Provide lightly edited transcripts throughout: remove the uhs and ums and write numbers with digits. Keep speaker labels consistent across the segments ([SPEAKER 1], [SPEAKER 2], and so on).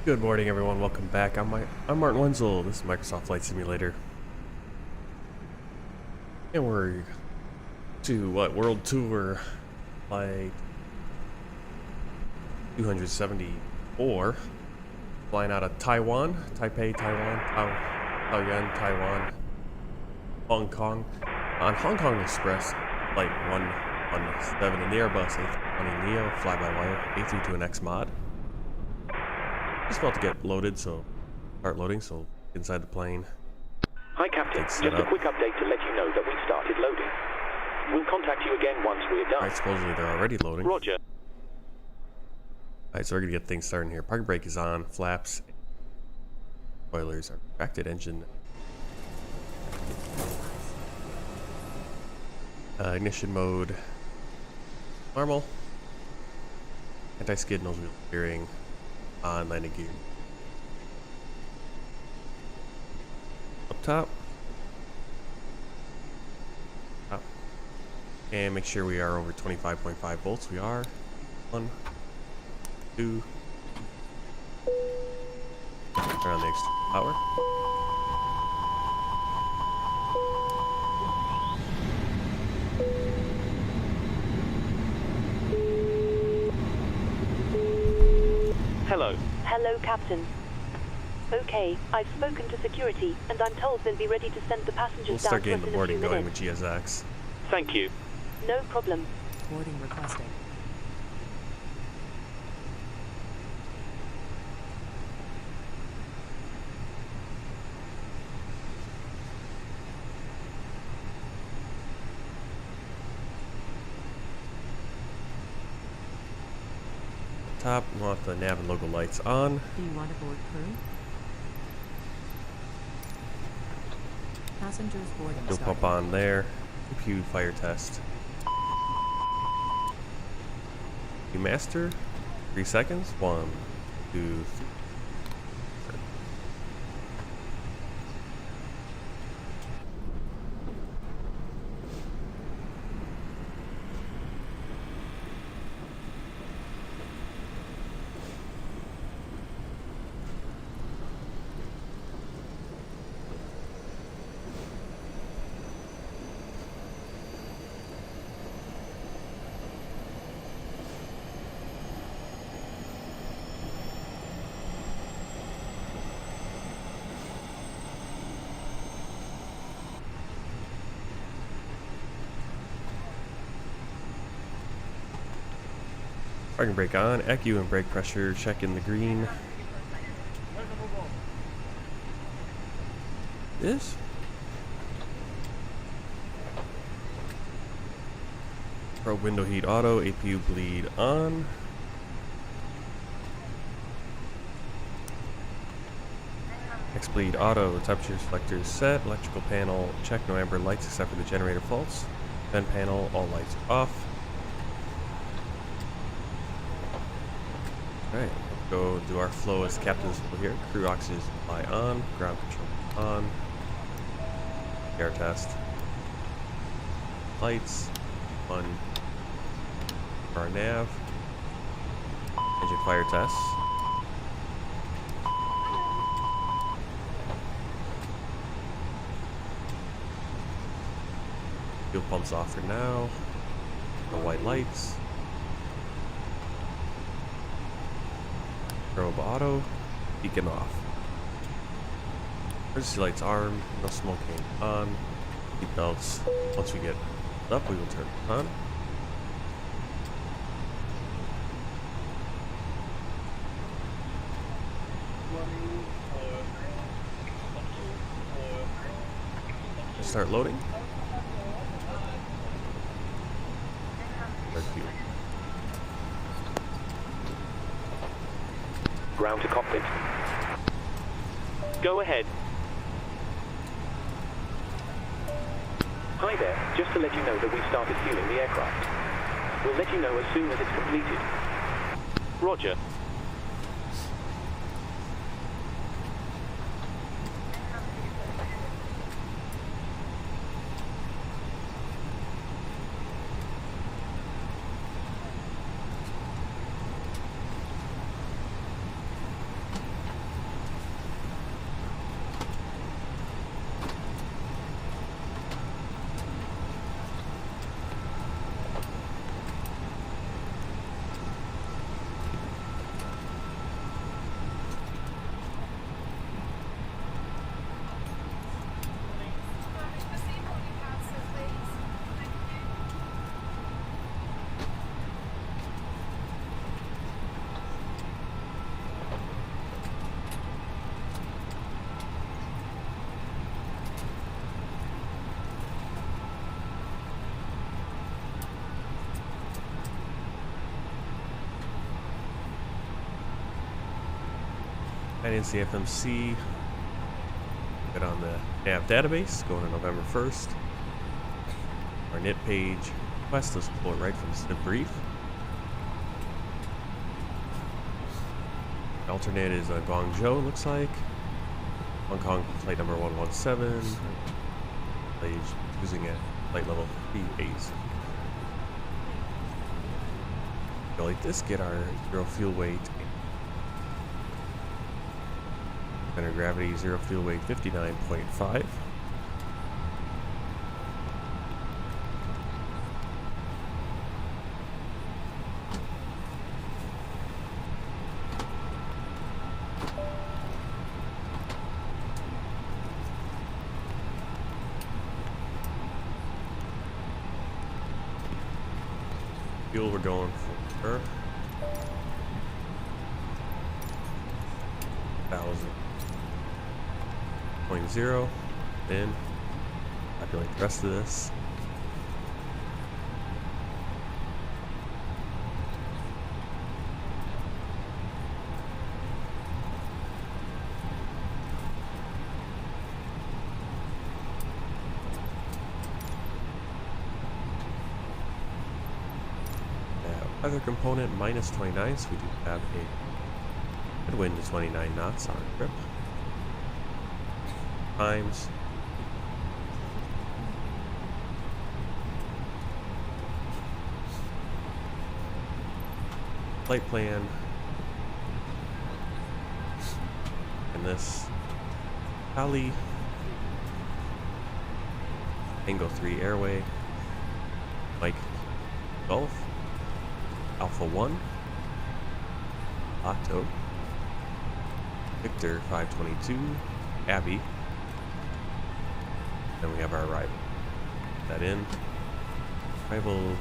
[SPEAKER 1] Good morning, everyone. Welcome back. I'm Martin Wenzel. This is Microsoft Flight Simulator, and we're to World Tour Flight 274, flying out of Taiwan, Taipei, Taiwan, Taoyuan, Taiwan, Hong Kong, on Hong Kong Express Flight 117 in the Airbus A20Neo FlyByWire A20N mod. Just about to get loaded, so start loading. So inside the plane.
[SPEAKER 2] Hi, Captain. Just a quick update to let you know that we've started loading. We'll contact you again once we're done.
[SPEAKER 1] Alright, supposedly they're already loading.
[SPEAKER 2] Roger.
[SPEAKER 1] Alright, so we're gonna get things started here. Parking brake is on. Flaps, spoilers are retracted. Engine. Ignition mode. Normal. Anti-skid nose wheel steering. On landing gear. Up top. And make sure we are over 25.5 volts. We are. 1, 2. Turn on the extra power.
[SPEAKER 2] Hello.
[SPEAKER 3] Hello, Captain. Okay, I've spoken to security, and I'm told they'll be ready to send the passengers
[SPEAKER 1] We'll
[SPEAKER 3] down
[SPEAKER 1] start
[SPEAKER 3] to us
[SPEAKER 1] getting the
[SPEAKER 3] in a
[SPEAKER 1] boarding
[SPEAKER 3] few
[SPEAKER 1] going with
[SPEAKER 3] minutes.
[SPEAKER 1] GSX.
[SPEAKER 2] Thank you.
[SPEAKER 3] No problem.
[SPEAKER 4] Boarding requested.
[SPEAKER 1] Top, we want the nav and logo lights on.
[SPEAKER 4] Do you want to board crew? Passengers boarding
[SPEAKER 1] You'll
[SPEAKER 4] started.
[SPEAKER 1] pump on there. CPU fire test. You master. 3 seconds. 1, 2, 3. Parking brake on, ECU and brake pressure check in the green. This? Probe window heat auto, APU bleed on. X bleed auto, temperature selector is set, electrical panel check, no amber lights except for the generator faults. Vent panel, all lights off. Alright, let's go do our flow as captain's over here. Crew oxygen supply on, ground control on. Air test. Lights. 1. For our nav. Engine fire test. Fuel pumps off for now. The white lights. Probe auto, beacon off. Emergency lights armed, no smoking on. Seat belts. Once we get up, we will turn it on. Start loading. Start fuel.
[SPEAKER 2] Ground to cockpit. Go ahead. Hi there. Just to let you know that we've started fueling the aircraft. We'll let you know as soon as it's completed. Roger.
[SPEAKER 1] Finance the FMC. Get on the nav database, going to November 1st. Our knit page quest, let's pull it right from the snip brief. Alternate is Guangzhou, it looks like. Hong Kong flight number 117. Using a flight level 3As. Go like this, get our 0 fuel weight. Center of gravity 0 fuel weight 59.5. Fuel we're going for 1,000.0. Then populate the rest of this. Weather component minus 29, so we do have a headwind to 29 knots on our grip. Times. Flight plan. And this Cali Tango 3 airway. Mike Golf. Alpha 1, Otto, Victor 522, Abby, then we have our arrival. Put that in. Arrival.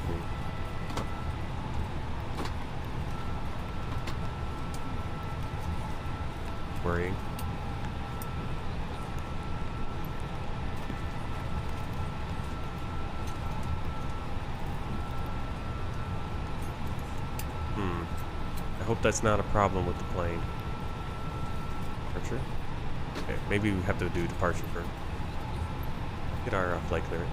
[SPEAKER 1] Worrying. I hope that's not a problem with the plane. Departure? Okay, maybe we have to do departure first. Get our flight clearance.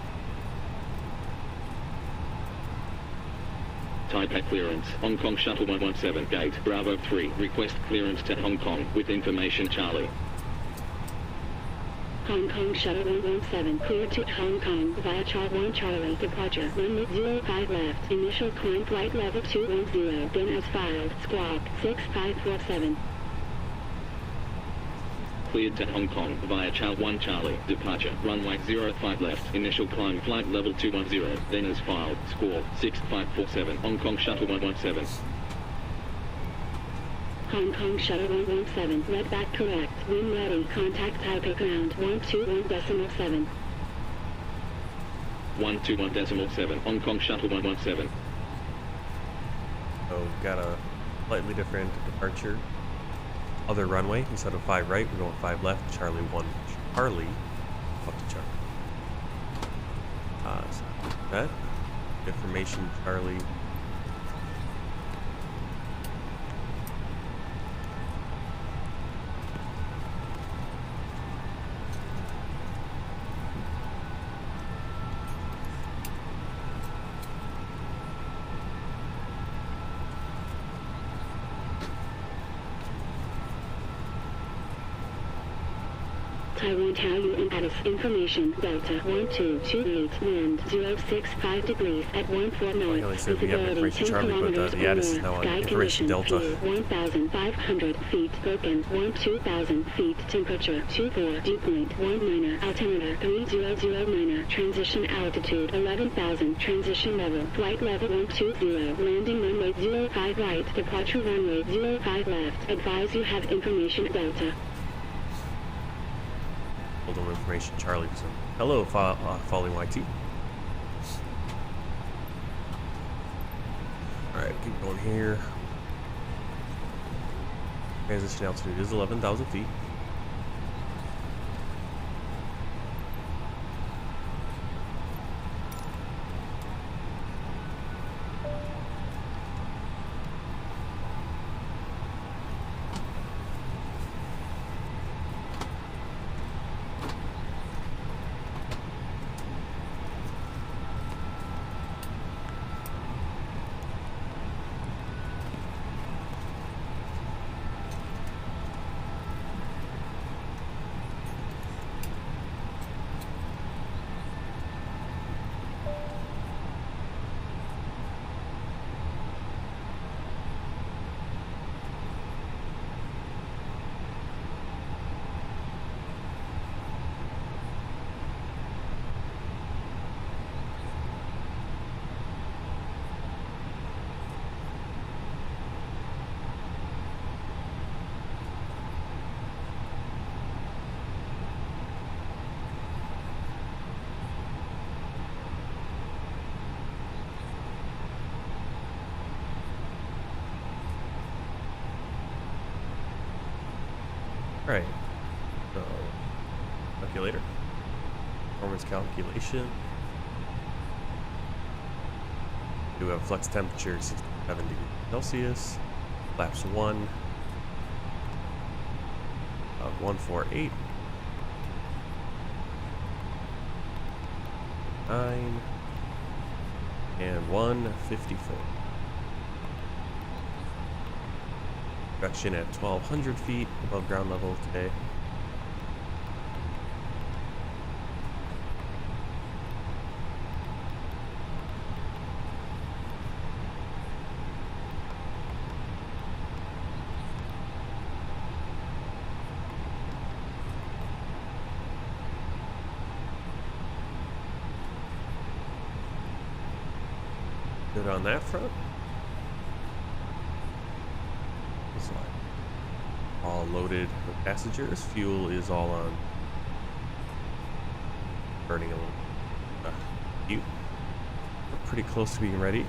[SPEAKER 5] Taipei clearance. Hong Kong Shuttle 117, gate Bravo 3. Request clearance to Hong Kong with information Charlie.
[SPEAKER 6] Hong Kong Shuttle 117, clear to Hong Kong via Char 1 Charlie, departure, runway 05 left, initial climb flight level 210, then as filed, squawk, 6547.
[SPEAKER 5] Cleared to Hong Kong via Char 1 Charlie, departure, runway 05 left, initial climb flight level 210, then as filed, squawk, 6547, Hong Kong Shuttle 117.
[SPEAKER 6] Hong Kong Shuttle 117, read back correct, when ready, contact Taipei ground 121.7.
[SPEAKER 5] 121.7, Hong Kong Shuttle 117.
[SPEAKER 1] So got a slightly different departure. Other runway, instead of 5 right, we're going 5 left, Charlie 1 Charlie, up to Charlie. So that, information Charlie.
[SPEAKER 6] Taiwan Taoyuan Addis information Delta 1228 wind 065 degrees at 14 knots.
[SPEAKER 1] Like I said, we have information Charlie, but the Addis is now on information Delta.
[SPEAKER 6] 1,500 feet broken 12,000 feet temperature 24 dew point 19 altimeter 3009 transition altitude 11,000 transition level flight level 120 landing runway 05 right departure runway 05 left advise you have information Delta.
[SPEAKER 1] Hold on, information Charlie. So, hello, following YT. Alright, keep going here. Transition altitude is 11,000 feet. calculator. Performance calculation. We do have flex temperature 67 degrees Celsius. Flaps 1 of 148. 9 and 154. Production at 1,200 feet above ground level today. Good on that front. It's like all loaded with passengers. Fuel is all on. Burning a little. We're pretty close to being ready.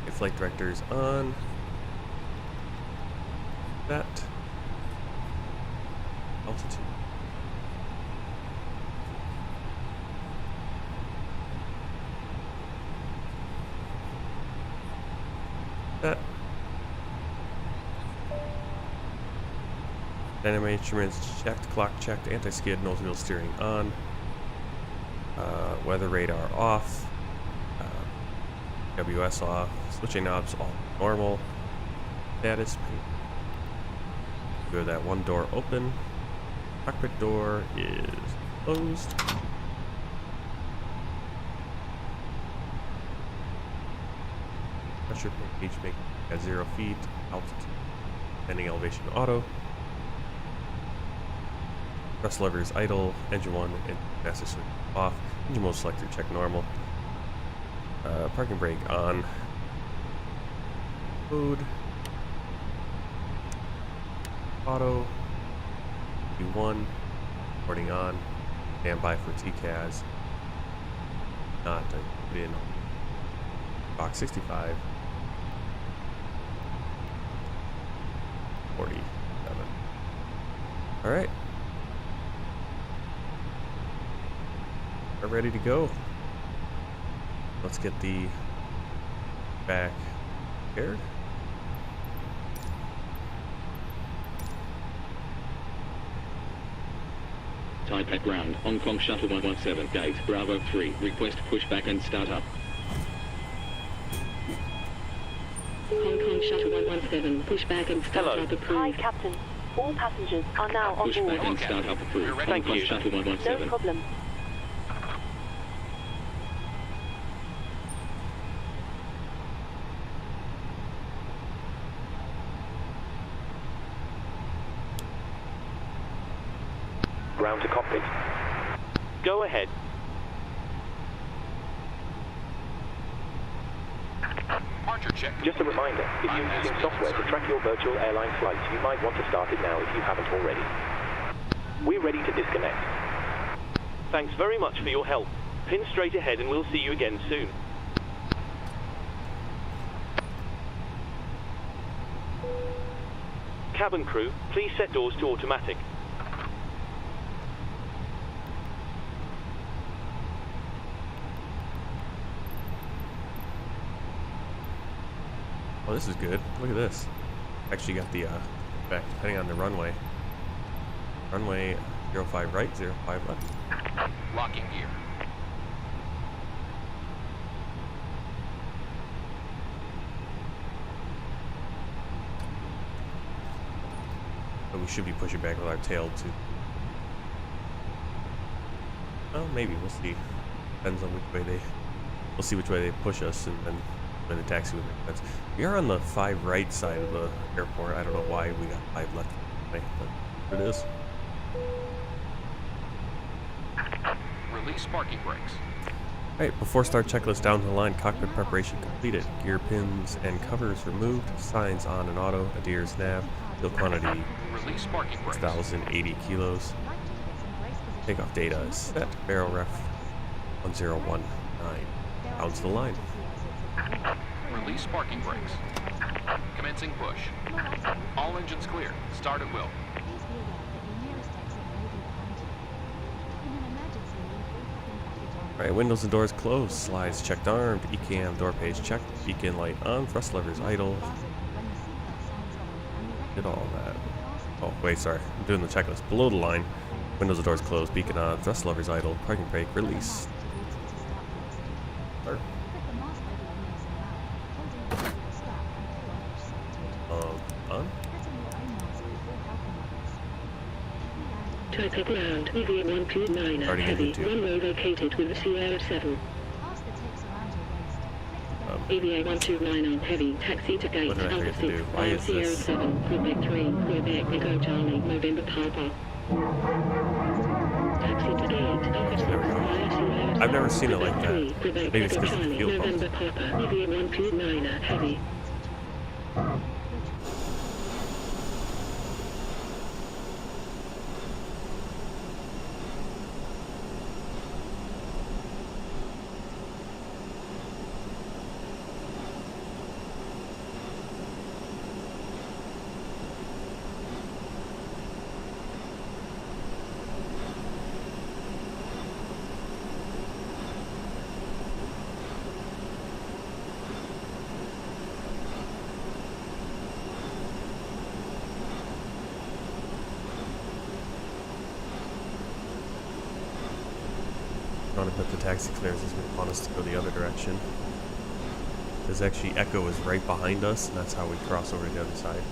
[SPEAKER 1] Okay, flight director's on. That. Altitude. That. Dynamic instruments checked, clock checked, anti-skid, nose wheel steering on. Weather radar off. WS off. Switching knobs all normal. Status. We have that one door open. Cockpit door is closed. Pressure gauge making at 0 feet, altitude, pending elevation auto. Thrust levers idle, engine 1 and master switch off, engine mode selector check normal. Parking brake on. Mode. Auto. Q1. Boarding on. Standby for TCAS. Not put in box 65. 47. Alright. We're ready to go. Let's get the back paired.
[SPEAKER 5] Taipei ground, Hong Kong Shuttle 117, gate, Bravo 3, request pushback and startup.
[SPEAKER 6] Hong Kong Shuttle 117, pushback and startup approved.
[SPEAKER 3] Hi, Captain. All passengers are now on
[SPEAKER 5] Pushback
[SPEAKER 3] board.
[SPEAKER 5] and startup approved. Hong
[SPEAKER 2] Thank
[SPEAKER 5] Kong
[SPEAKER 2] you.
[SPEAKER 5] Shuttle
[SPEAKER 3] No
[SPEAKER 5] 117.
[SPEAKER 3] problem.
[SPEAKER 2] Ground to cockpit. Go ahead.
[SPEAKER 7] Departure check.
[SPEAKER 2] Just a reminder, if you're using software to track your virtual airline flights, you might want to start it now if you haven't already. We're ready to disconnect. Thanks very much for your help. Pin straight ahead and we'll see you again soon. Cabin crew, please set doors to automatic.
[SPEAKER 1] Oh, this is good. Look at this. Actually got the back depending on the runway. Runway 05 right, 05 left.
[SPEAKER 7] Locking gear.
[SPEAKER 1] But we should be pushing back with our tail too. Well, maybe we'll see. Depends on which way they. We'll see which way they push us, and then when the taxi would make sense. We are on the 5 right side of the airport. I don't know why we got 5 left, but it is.
[SPEAKER 7] Release parking brakes.
[SPEAKER 1] Alright, before start checklist down the line, cockpit preparation completed. Gear pins and covers removed. Signs on and auto. Adheres nav. Fuel quantity
[SPEAKER 7] Release parking brakes.
[SPEAKER 1] 6,080 kilos. Takeoff data is set. Barrel ref 1019. Down to the line.
[SPEAKER 7] Release parking brakes. Commencing push. All engines clear. Start at will.
[SPEAKER 1] Alright, windows and doors closed, slides checked armed, ECAM door page checked, beacon light on, thrust levers idle. Did all that. Oh, wait, sorry. I'm doing the checklist. Below the line, windows and doors closed, beacon on, thrust levers idle, parking brake release. Start. On.
[SPEAKER 6] Taipei ground, EV129
[SPEAKER 1] Starting
[SPEAKER 6] heavy,
[SPEAKER 1] into two.
[SPEAKER 6] runway located with Sierra 7. EVA 129 heavy, taxi to gate,
[SPEAKER 1] What did I
[SPEAKER 6] Alpha
[SPEAKER 1] forget to
[SPEAKER 6] 6,
[SPEAKER 1] do? Why is
[SPEAKER 6] Sierra
[SPEAKER 1] this?
[SPEAKER 6] 7, Quebec 3, Quebec Echo Charlie, November Papa. Taxi to gate, Alpha 6,
[SPEAKER 1] There we go.
[SPEAKER 6] Sierra 7,
[SPEAKER 1] I've never seen it like
[SPEAKER 6] Quebec 3,
[SPEAKER 1] that.
[SPEAKER 6] Quebec
[SPEAKER 1] Maybe it's
[SPEAKER 6] Echo
[SPEAKER 1] because of the
[SPEAKER 6] Charlie,
[SPEAKER 1] fuel pump.
[SPEAKER 6] November Papa, EVA 129 heavy.
[SPEAKER 1] Trying to put the taxi clearance is going to want us to go the other direction. Because actually Echo is right behind us, and that's how we cross over to the other side.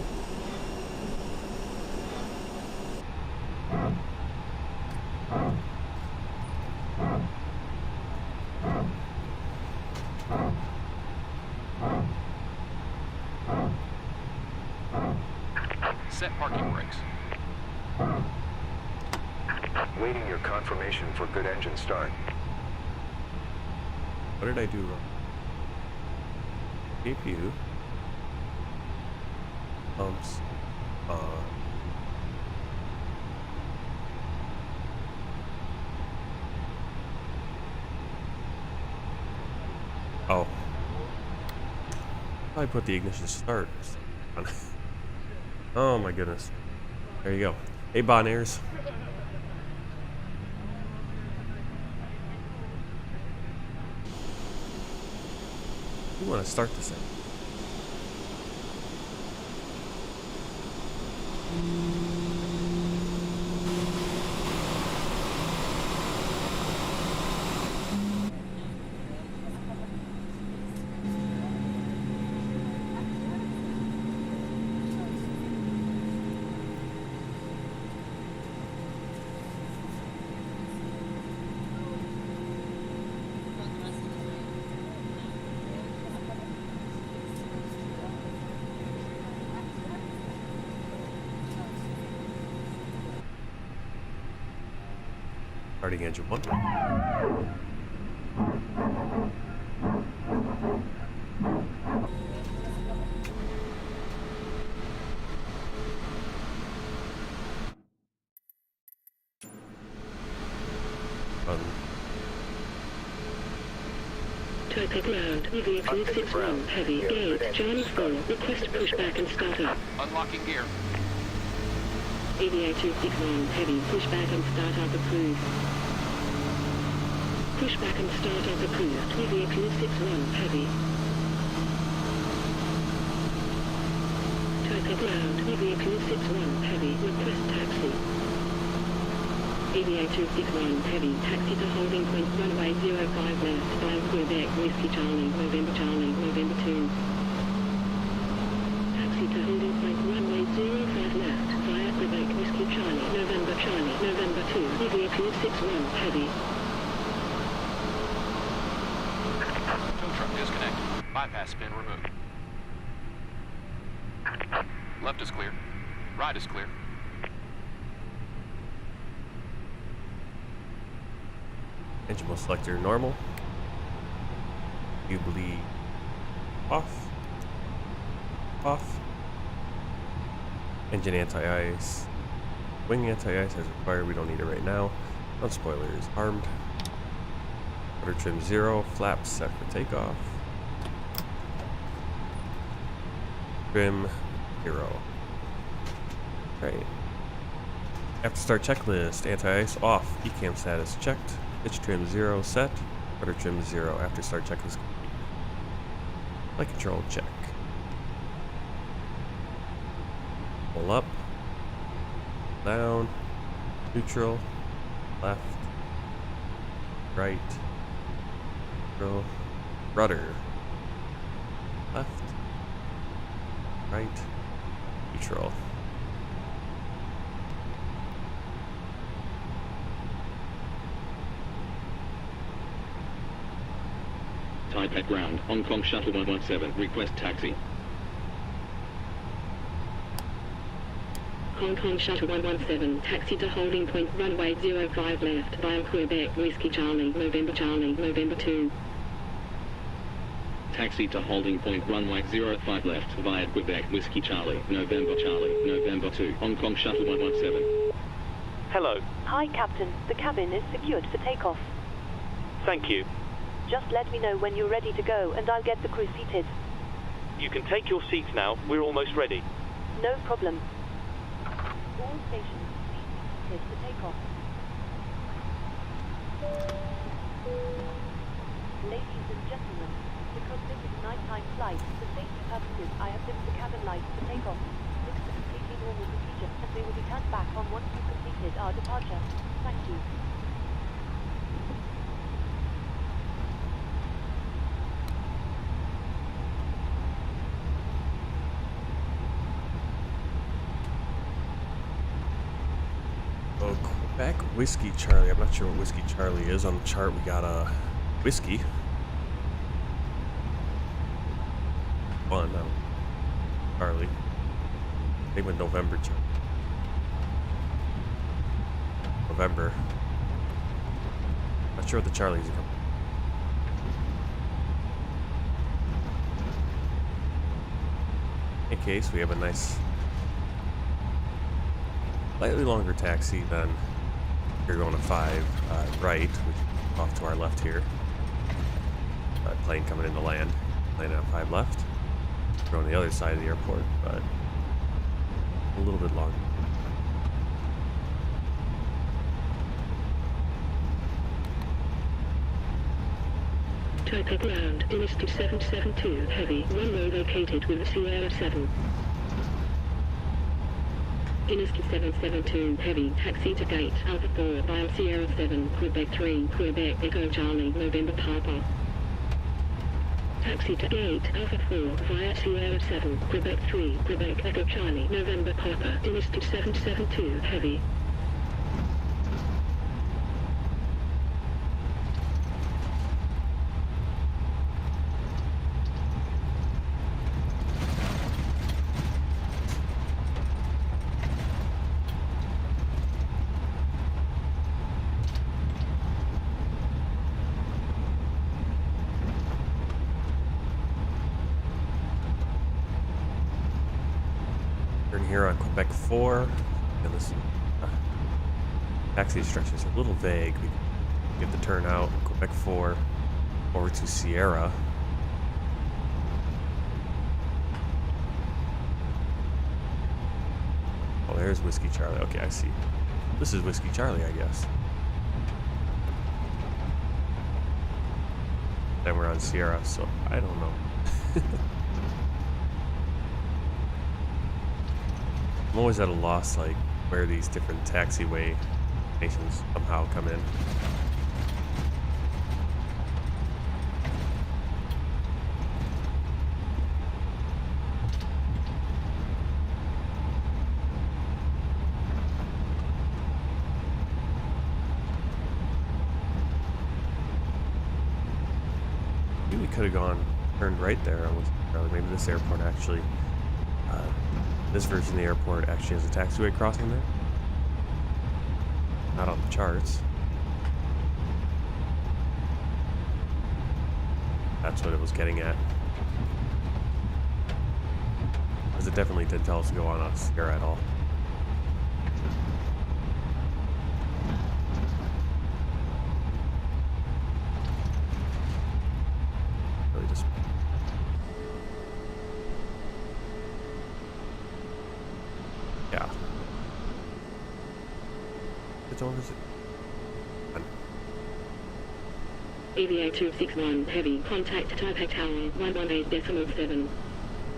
[SPEAKER 7] Set parking brakes.
[SPEAKER 8] Waiting your confirmation for good engine start.
[SPEAKER 1] What did I do wrong? CPU. Pumps. Oh. I put the ignition start. Oh my goodness. There you go. Hey, Bonairs. You want to start this thing. Starting engine 1.
[SPEAKER 6] Taipei ground, EVA 261 heavy, gate, Charlie 4, request pushback and start up.
[SPEAKER 7] Unlocking gear.
[SPEAKER 6] EVA 261 heavy, pushback and start up approved. Pushback and start up approved, EVA 261 heavy. Taipei ground, EVA 261 heavy, request taxi. EVA 261 heavy, taxi to holding point runway 05 left, 5 Quebec, Whiskey Charlie, November 2. Taxi to holding point runway 05 left, via Quebec, Whiskey Charlie, November 2, EVA 261 heavy.
[SPEAKER 7] Tow truck disconnected. Bypass pin removed. Left is clear. Right is clear.
[SPEAKER 1] Engine mode selector normal. Jubilee off. Off. Engine anti-ice. Wing anti-ice as required. We don't need it right now. Front spoiler is armed. Rudder trim 0. Flaps set for takeoff. Trim 0. Right. After start checklist, anti-ice off, ECAM status checked, pitch trim 0 set, rudder trim 0 after start checklist complete. Flight control check. Pull up, down, neutral, left, right, neutral, rudder, left, right, neutral.
[SPEAKER 5] Taipei ground, Hong Kong Shuttle 117, request taxi.
[SPEAKER 6] Hong Kong Shuttle 117, taxi to holding point runway 05 left via Quebec, Whiskey Charlie, November 2.
[SPEAKER 5] Taxi to holding point runway 05 left via Quebec, Whiskey Charlie, November 2, Hong Kong Shuttle 117.
[SPEAKER 2] Hello.
[SPEAKER 3] Hi, Captain. The cabin is secured for takeoff.
[SPEAKER 2] Thank you.
[SPEAKER 3] Just let me know when you're ready to go and I'll get the crew seated.
[SPEAKER 2] You can take your seats now. We're almost ready.
[SPEAKER 3] No problem. All stations, please be seated for takeoff. Ladies and gentlemen, because this is a nighttime flight, for safety purposes, I have dimmed the cabin lights for takeoff. This is a completely normal procedure, and they will be turned back on once we've completed our departure. Thank you.
[SPEAKER 1] Oh, Quebec Whiskey Charlie. I'm not sure what Whiskey Charlie is. On the chart, we got a whiskey. One, no. Charlie. I think with November chart. November. Not sure what the Charlies are. In case, we have a nice, slightly longer taxi than you're going to 5 right, which is off to our left here. Plane coming in to land. Plane at 5 left. We're on the other side of the airport, but a little bit longer.
[SPEAKER 6] Taipei ground, Dynasty 772 heavy, runway located with Sierra 7. Dynasty 772 heavy, taxi to gate, Alpha 4 via Sierra 7, Quebec 3, Quebec Echo Charlie, November Papa. Taxi to gate, Alpha 4 via Sierra 7, Quebec 3, Quebec Echo Charlie, November Papa, Dynasty 772 heavy.
[SPEAKER 1] Turn here on Quebec 4. And this taxi instructions are a little vague. We get the turn out Quebec 4 over to Sierra. Oh, there's Whiskey Charlie. Okay, I see. This is Whiskey Charlie, I guess. Then we're on Sierra, so I don't know. I'm always at a loss, like, where these different taxiway stations somehow come in. Maybe we could have turned right there. Maybe this airport actually. This version of the airport actually has a taxiway crossing there. Not on the charts. That's what it was getting at. Because it definitely didn't tell us to go on a Sierra at all. Really just It's over.
[SPEAKER 6] EVA 261 heavy. Contact Taipei Tower 118.7.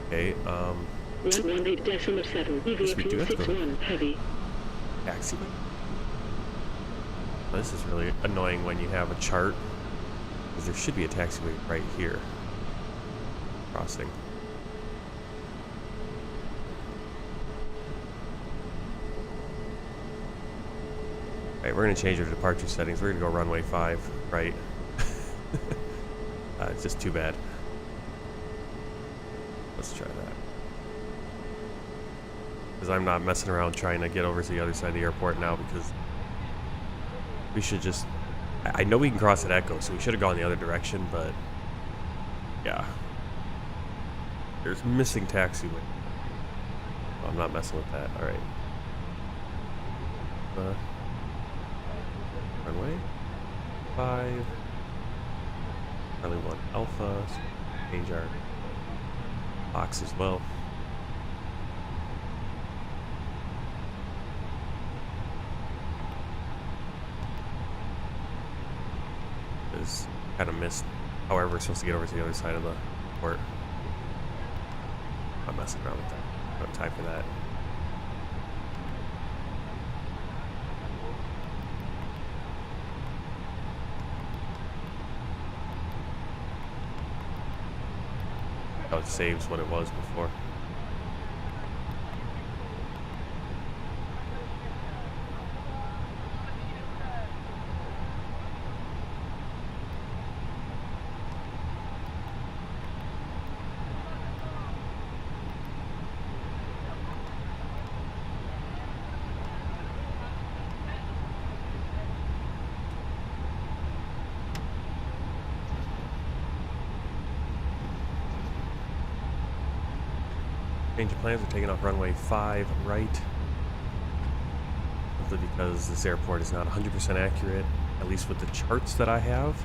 [SPEAKER 1] Okay,
[SPEAKER 6] 118.7. EVA
[SPEAKER 1] Yes, we do have to go.
[SPEAKER 6] 261 heavy.
[SPEAKER 1] taxiway. This is really annoying when you have a chart, because there should be a taxiway right here. Crossing. Alright, we're going to change our departure settings. We're going to go runway 5, right? It's just too bad. Let's try that. Because I'm not messing around trying to get over to the other side of the airport now, because we should just... I know we can cross at Echo, so we should have gone the other direction, but... yeah. There's missing taxiway. Oh, I'm not messing with that. Alright. Runway 5. Charlie 1 Alpha. So change our box as well. Is kind of missed. However, we're supposed to get over to the other side of the port. I'm messing around with that. I don't have time for that. Oh, it saves what it was before. Change of plans, we're taking off runway 5 right. Simply because this airport is not 100% accurate, at least with the charts that I have.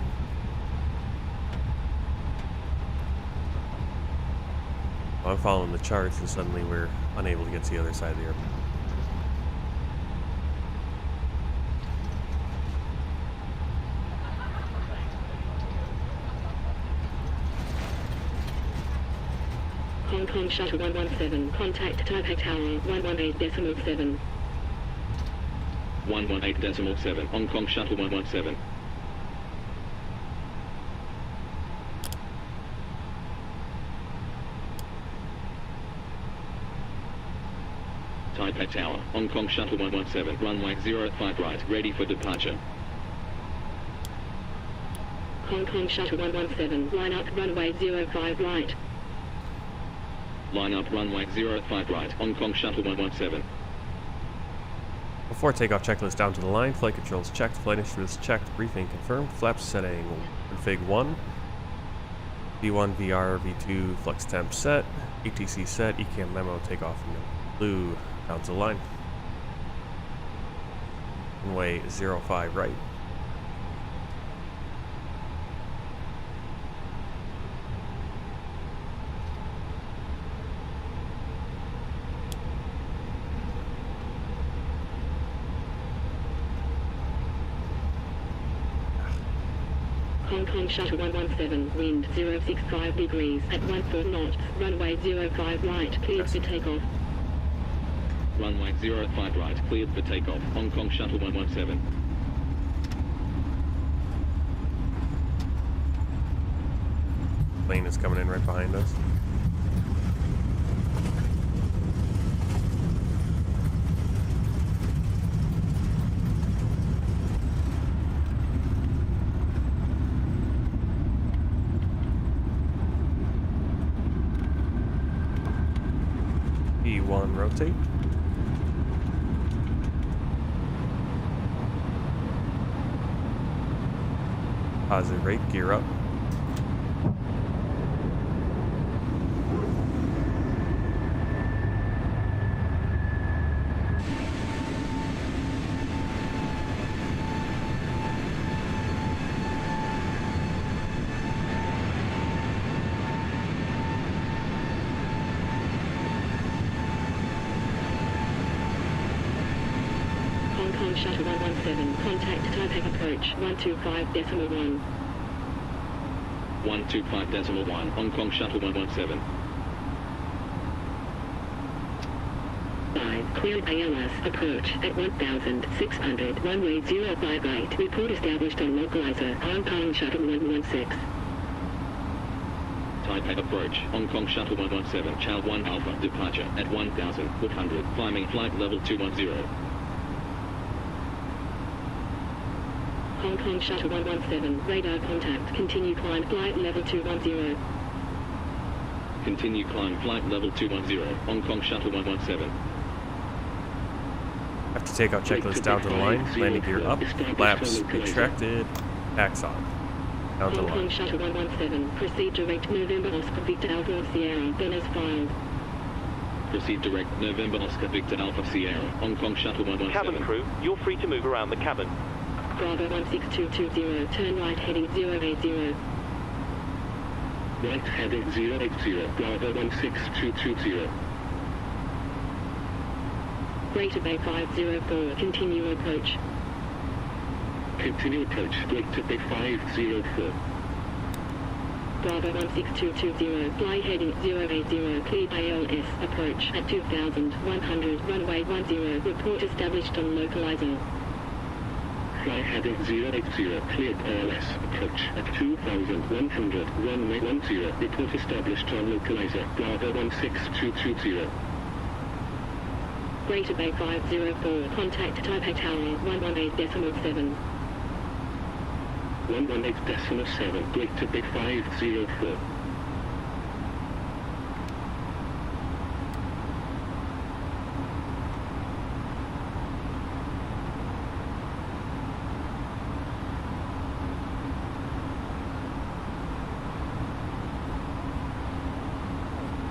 [SPEAKER 1] Well, I'm following the charts and suddenly we're unable to get to the other side of the airport.
[SPEAKER 6] Hong Kong Shuttle 117. Contact Taipei Tower 118.7.
[SPEAKER 5] 118.7. Hong Kong Shuttle 117. Taipei Tower, Hong Kong Shuttle 117, runway 05 right, ready for departure.
[SPEAKER 6] Hong Kong Shuttle 117. Line up runway 05 right.
[SPEAKER 5] Line up runway 05 right, Hong Kong Shuttle 117.
[SPEAKER 1] Before takeoff checklist down to the line, flight controls checked, flight instruments checked, briefing confirmed, flaps setting config 1, V1, VR, V2, flex temp set, ATC set, ECAM memo, takeoff no blue, down to the line. Runway 05 right.
[SPEAKER 6] Hong Kong Shuttle 117, wind 065 degrees at 14 knots, runway 05 right, cleared for takeoff.
[SPEAKER 5] Runway 05 right, cleared for takeoff, Hong Kong Shuttle 117.
[SPEAKER 1] Plane is coming in right behind us. E1 rotate. Positive rate, gear up.
[SPEAKER 6] Hong Hong Kong Shuttle 117, contact Taipei approach 125.1.
[SPEAKER 5] 125.1, Hong Kong Shuttle 117.
[SPEAKER 6] 5, clear ALS approach at 1,600, runway 058. Report established on localizer, Hong Kong Shuttle 116.
[SPEAKER 5] Taipei approach, Hong Kong Shuttle 117, Chow 1 Alpha, departure at 1,400, climbing flight level 210.
[SPEAKER 6] Hong Kong Shuttle 117, radar contact, continue climb flight level 210.
[SPEAKER 5] Continue climb flight level 210, Hong Kong Shuttle 117.
[SPEAKER 1] Have to take out checklist down to the line, landing gear up, flaps retracted, tax on. Down to the
[SPEAKER 6] Hong Kong
[SPEAKER 1] line.
[SPEAKER 6] Shuttle 117, proceed direct November Oscar Victor Alpha Sierra, then as filed.
[SPEAKER 5] Proceed direct November Oscar Victor Alpha Sierra, Hong Kong Shuttle 117.
[SPEAKER 2] Cabin crew, you're free to move around the cabin.
[SPEAKER 6] Bravo 16220, turn right heading 080.
[SPEAKER 5] Right heading 080, Bravo 16220.
[SPEAKER 6] Greater Bay 504, continue approach.
[SPEAKER 5] Continue approach, Greater Bay 504.
[SPEAKER 6] Bravo 16220, fly heading 080, cleared ALS, approach at 2,100, runway 10, report established on localizer.
[SPEAKER 5] Fly heading 080, cleared ALS, approach at 2,100, runway 10, report established on localizer, Bravo 16220.
[SPEAKER 6] Greater Bay 504, contact Taipei Tower 118.7.
[SPEAKER 5] 118.7, Greater Bay 504.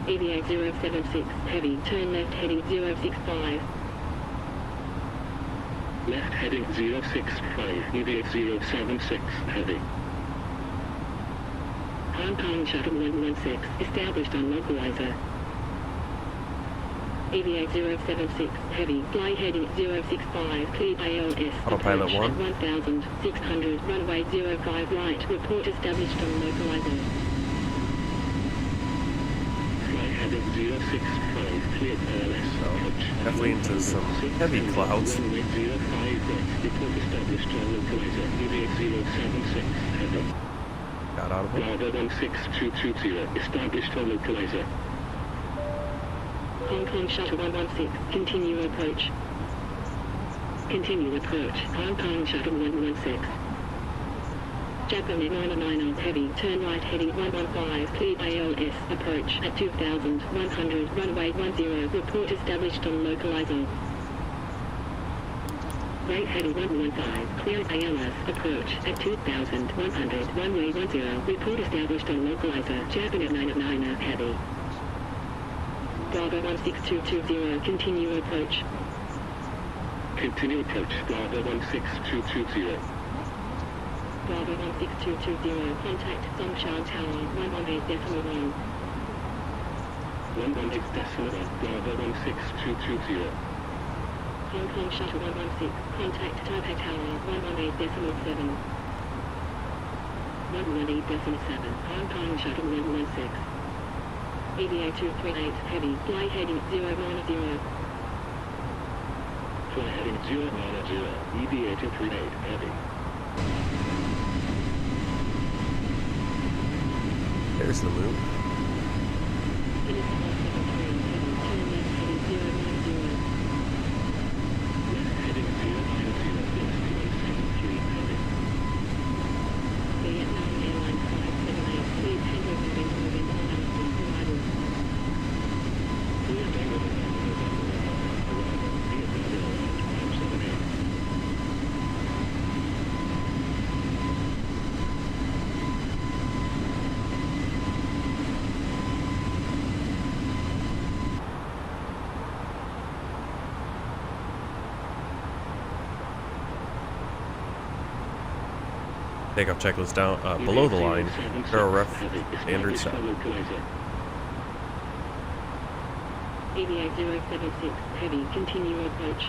[SPEAKER 6] EVA 076, heavy, turn left heading 065.
[SPEAKER 5] Left heading 065, EVA 076, heavy.
[SPEAKER 6] Hong Kong Shuttle 116, established on localizer. EVA 076, heavy, fly heading 065, cleared ALS,
[SPEAKER 1] Autopilot
[SPEAKER 6] approach
[SPEAKER 1] 1.
[SPEAKER 6] at 1,600, runway 05 right, report established on localizer.
[SPEAKER 5] Fly heading 065, cleared ALS, approach.
[SPEAKER 1] Definitely into some heavy clouds.
[SPEAKER 5] Runway 05 right, report established on localizer, EVA 076, heavy.
[SPEAKER 1] Got out of it.
[SPEAKER 5] Bravo 16220, established on localizer.
[SPEAKER 6] Hong Kong Shuttle 116, continue approach. Continue approach, Hong Kong Shuttle 116. Japanese 990, heavy, turn right heading 115, cleared ALS, approach at 2,100, runway 10, report established on localizer. Right heading 115, cleared ALS, approach at 2,100, runway 10, report established on localizer, Japanese 990, heavy. Bravo 16220, continue approach.
[SPEAKER 5] Continue approach, Bravo 16220.
[SPEAKER 6] Bravo 16220, contact Songshan Tower 118.1.
[SPEAKER 5] 118.1, Bravo 16220.
[SPEAKER 6] Hong Kong Shuttle 116, contact Taipei Tower 118.7. 118.7, Hong Kong Shuttle 116. EVA 238, heavy, fly heading 090.
[SPEAKER 5] Fly heading 090, EVA 238, heavy.
[SPEAKER 1] There's the moon.
[SPEAKER 5] Heading 090,
[SPEAKER 6] Vietnam Airlines 578, please handle moving
[SPEAKER 1] Takeoff checklist down below the line. Aero ref standard set.
[SPEAKER 6] EVA 076, heavy, continue approach.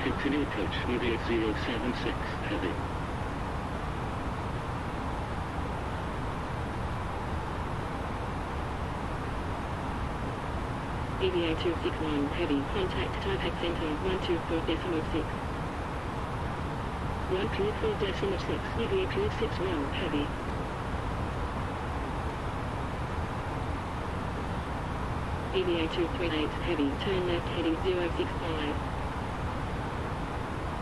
[SPEAKER 5] continue approach, EVA 076, heavy. EVA 261, heavy, contact Taipei Center, 124.6. 124.6, EVA 261, heavy. EVA 238, heavy, turn left heading 065.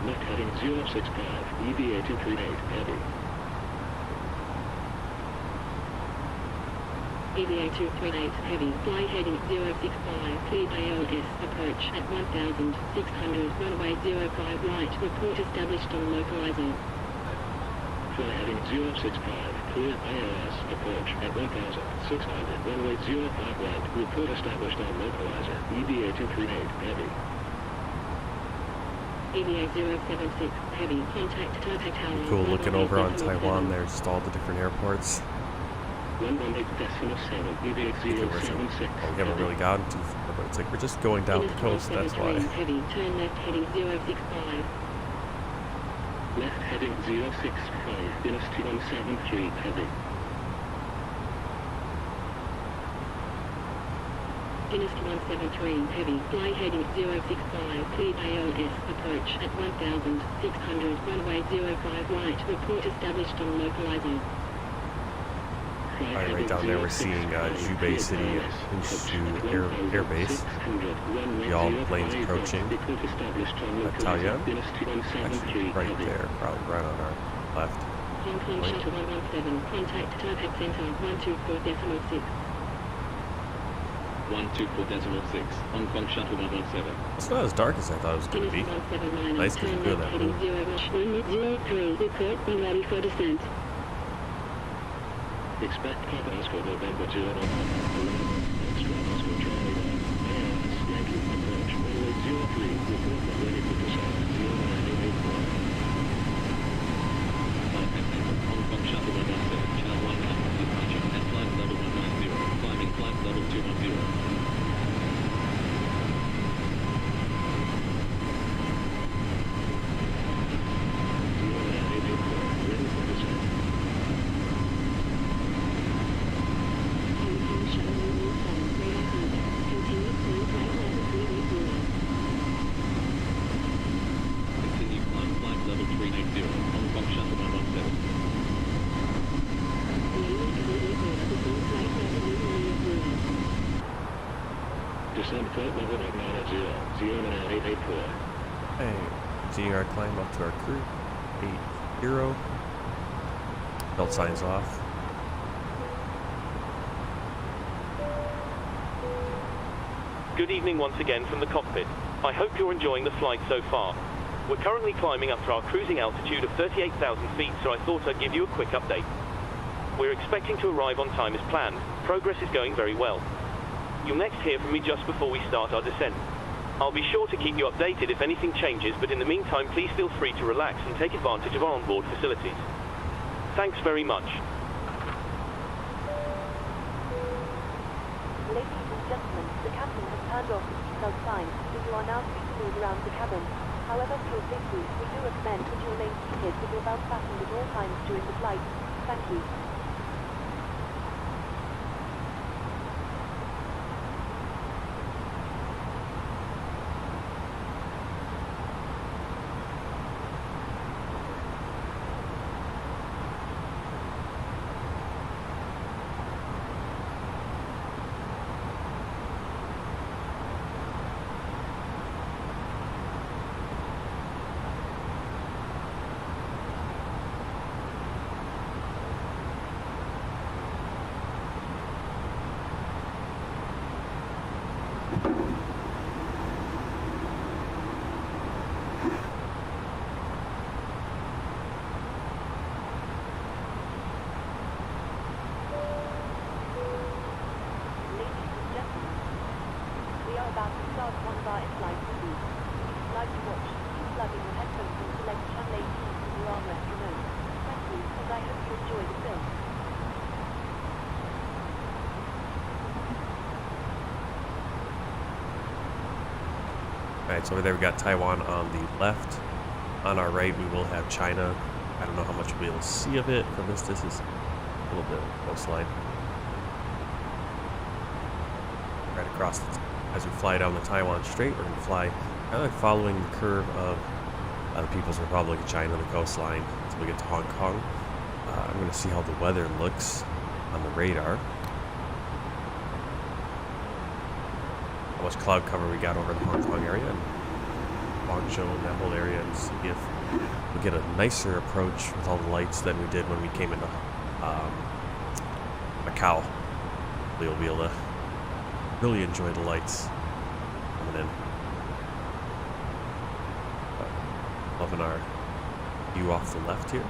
[SPEAKER 5] Left heading 065, EVA 238, heavy. EVA 238, heavy, fly heading 065, cleared ALS, approach at 1,600, runway 05 right, report established on localizer. Fly heading 065, cleared ALS, approach at 1,600, runway 05 right, report established on localizer, EVA 238, heavy. EVA 076, heavy, contact Taipei Tower.
[SPEAKER 1] Cool looking over on Taiwan there, just all the different airports.
[SPEAKER 5] 118.7, EVA 076.
[SPEAKER 1] Well, we haven't really gotten too far, but it's like we're just going down the coast, that's why.
[SPEAKER 5] Heavy, turn left heading 065. Left heading 065, Dynasty 173, heavy. Dynasty 173, heavy, fly heading 065, cleared ALS, approach at 1,600, runway 05 right, report established on localizer.
[SPEAKER 1] Alright, right down there we're seeing Jubei City and Air Base. All the planes approaching. Taoyuan, actually right there, probably right on our left.
[SPEAKER 5] Hong Kong Shuttle 117, contact Taipei Center 124.6. 124.6, Hong Kong Shuttle 117.
[SPEAKER 1] It's not as dark as I thought it was going to be. Nice to feel that move.
[SPEAKER 6] 103, report when ready for descent.
[SPEAKER 5] Expect cabins for November 2 and Extra Oscar Charlie 1, ALS, Yankee approach, runway 03, report when ready for descent, 0988. Hong Kong Shuttle 117, channel 1 left, departure, at flight level 190, climbing flight level 210.
[SPEAKER 1] Hey, seeing our climb up to our crew. 80. Belt signs off.
[SPEAKER 2] Good evening once again from the cockpit. I hope you're enjoying the flight so far. We're currently climbing up to our cruising altitude of 38,000 feet, so I thought I'd give you a quick update. We're expecting to arrive on time as planned. Progress is going very well. You'll next hear from me just before we start our descent. I'll be sure to keep you updated if anything changes, but in the meantime, please feel free to relax and take advantage of our onboard facilities. Thanks very much.
[SPEAKER 3] Ladies and gentlemen, the captain has turned off the seatbelt sign, so you are now free to move around the cabin. However, for your safety, we do recommend that you remain seated with your belt fastened at all times during the flight. Thank you.
[SPEAKER 1] Alright, so over there we got Taiwan on the left. On our right we will have China. I don't know how much we'll be able to see of it from this distance. A little bit of coastline. Right across as we fly down the Taiwan Strait, we're going to fly kind of like following the curve of the People's Republic of China, the coastline, until we get to Hong Kong. I'm going to see how the weather looks on the radar. How much cloud cover we got over the Hong Kong area and Guangzhou and that whole area, and see if we get a nicer approach with all the lights than we did when we came into Macau. We'll be able to really enjoy the lights coming in. Loving our view off the left here.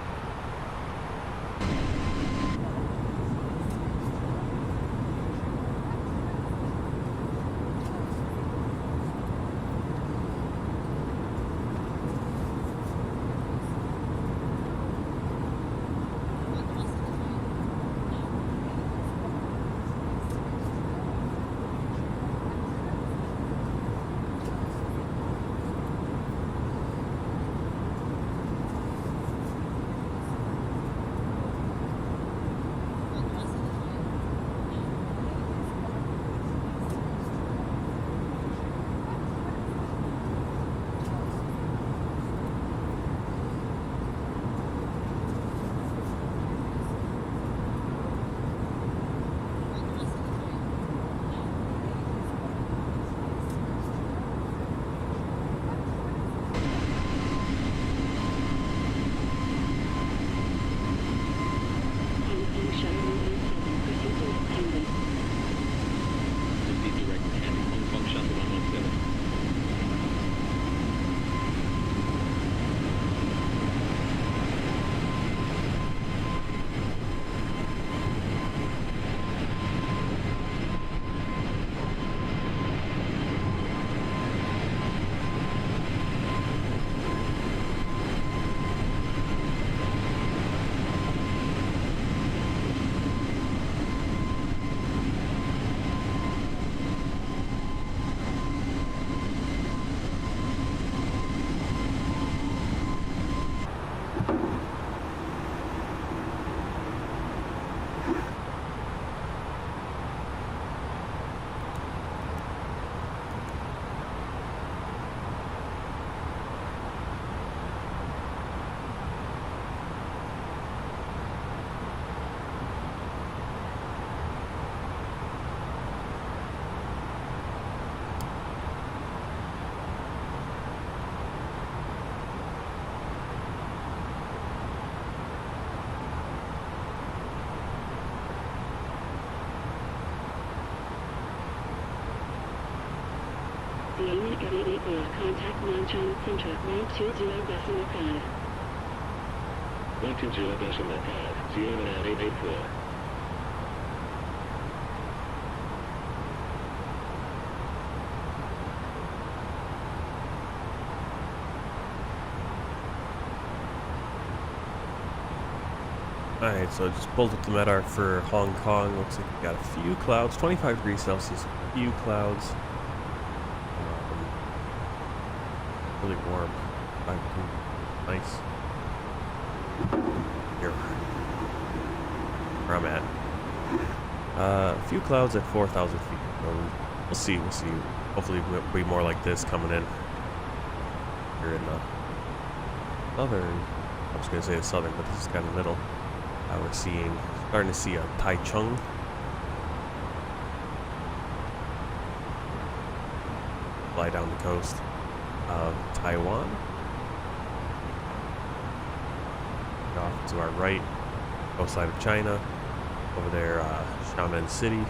[SPEAKER 6] Dayuan Area 84, contact non-China Center 120.5.
[SPEAKER 9] 120.5, Dayuan 884.
[SPEAKER 1] Alright, so just pulled up the MEDAR for Hong Kong. Looks like we got a few clouds, 25 degrees Celsius, a few clouds. Really warm. Nice. Here, where I'm at. A few clouds at 4,000 feet. We'll see. Hopefully it'll be more like this coming in. Here in the southern. I was going to say the southern, but this is kind of middle. We're starting to see a Taichung. Fly down the coast of Taiwan. Off to our right, coastline of China. Over there, Xiamen City.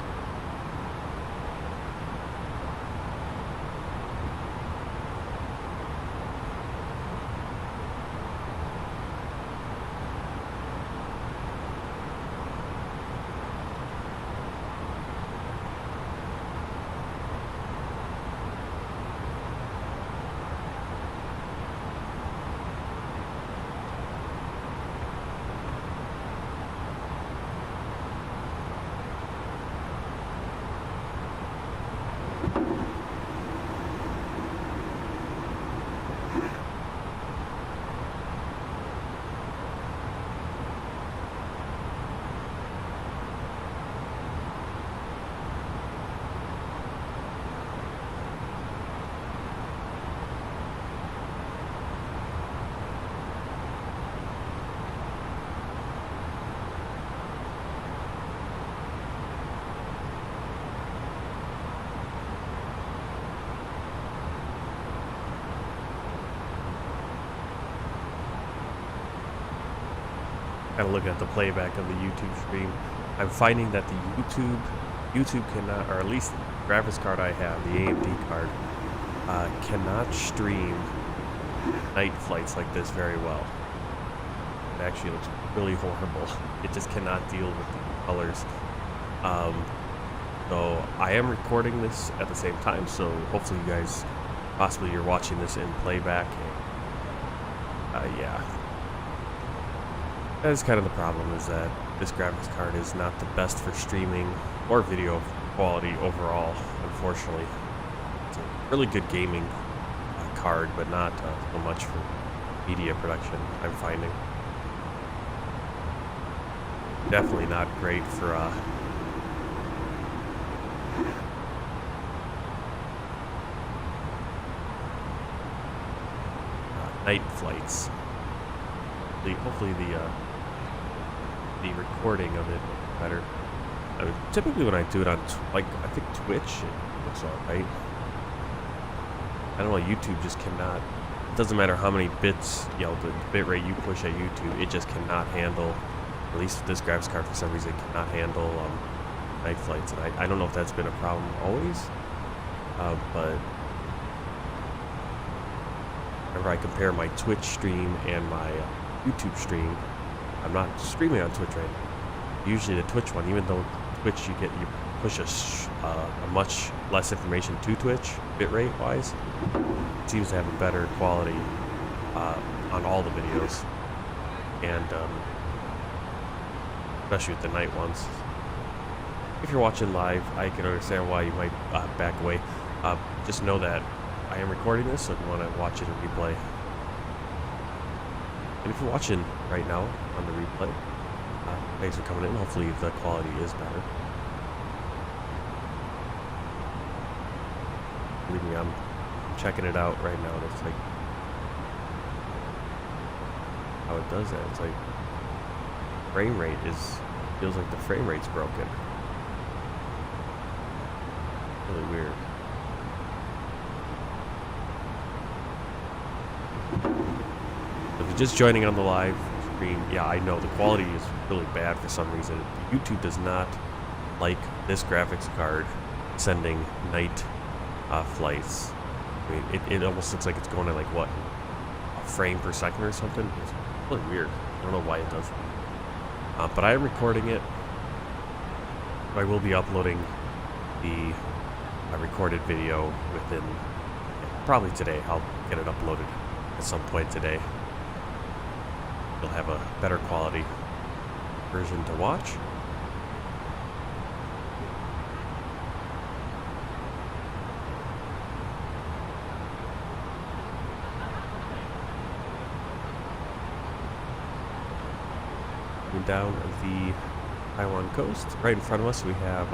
[SPEAKER 1] kind of looking at the playback of the YouTube stream, I'm finding that the YouTube cannot, or at least the graphics card I have, the AMD card, cannot stream night flights like this very well. It actually looks really horrible. It just cannot deal with the colors. So I am recording this at the same time, so hopefully you guys, possibly you're watching this in playback. Yeah. That is kind of the problem, is that this graphics card is not the best for streaming or video quality overall, unfortunately. It's a really good gaming card, but not so much for media production, I'm finding. Definitely not great for night flights. Hopefully the recording of it looks better. I mean, typically when I do it on I think Twitch, it looks alright. I don't know, YouTube just cannot. It doesn't matter how many bits, you know, the bit rate you push at YouTube, it just cannot handle. At least this graphics card, for some reason, cannot handle night flights, and I don't know if that's been a problem always, but whenever I compare my Twitch stream and my YouTube stream, I'm not streaming on Twitch right now. Usually the Twitch one, even though Twitch you push a much less information to Twitch bitrate wise, it seems to have a better quality on all the videos, and especially with the night ones. If you're watching live, I can understand why you might back away. Just know that I am recording this, so if you want to watch it in replay. And if you're watching right now on the replay, thanks for coming in. Hopefully the quality is better. Believe me, I'm checking it out right now, and it's like how it does that. It's like frame rate feels like the frame rate's broken. Really weird. If you're just joining on the live stream, yeah, I know the quality is really bad for some reason. YouTube does not like this graphics card sending night flights. I mean, it almost looks like it's going at like what, a frame per second or something. It's really weird. I don't know why it does that. But I am recording it. I will be uploading the recorded video within, probably today. I'll get it uploaded at some point today. You'll have a better quality version to watch. Down the Taiwan coast, right in front of us, we have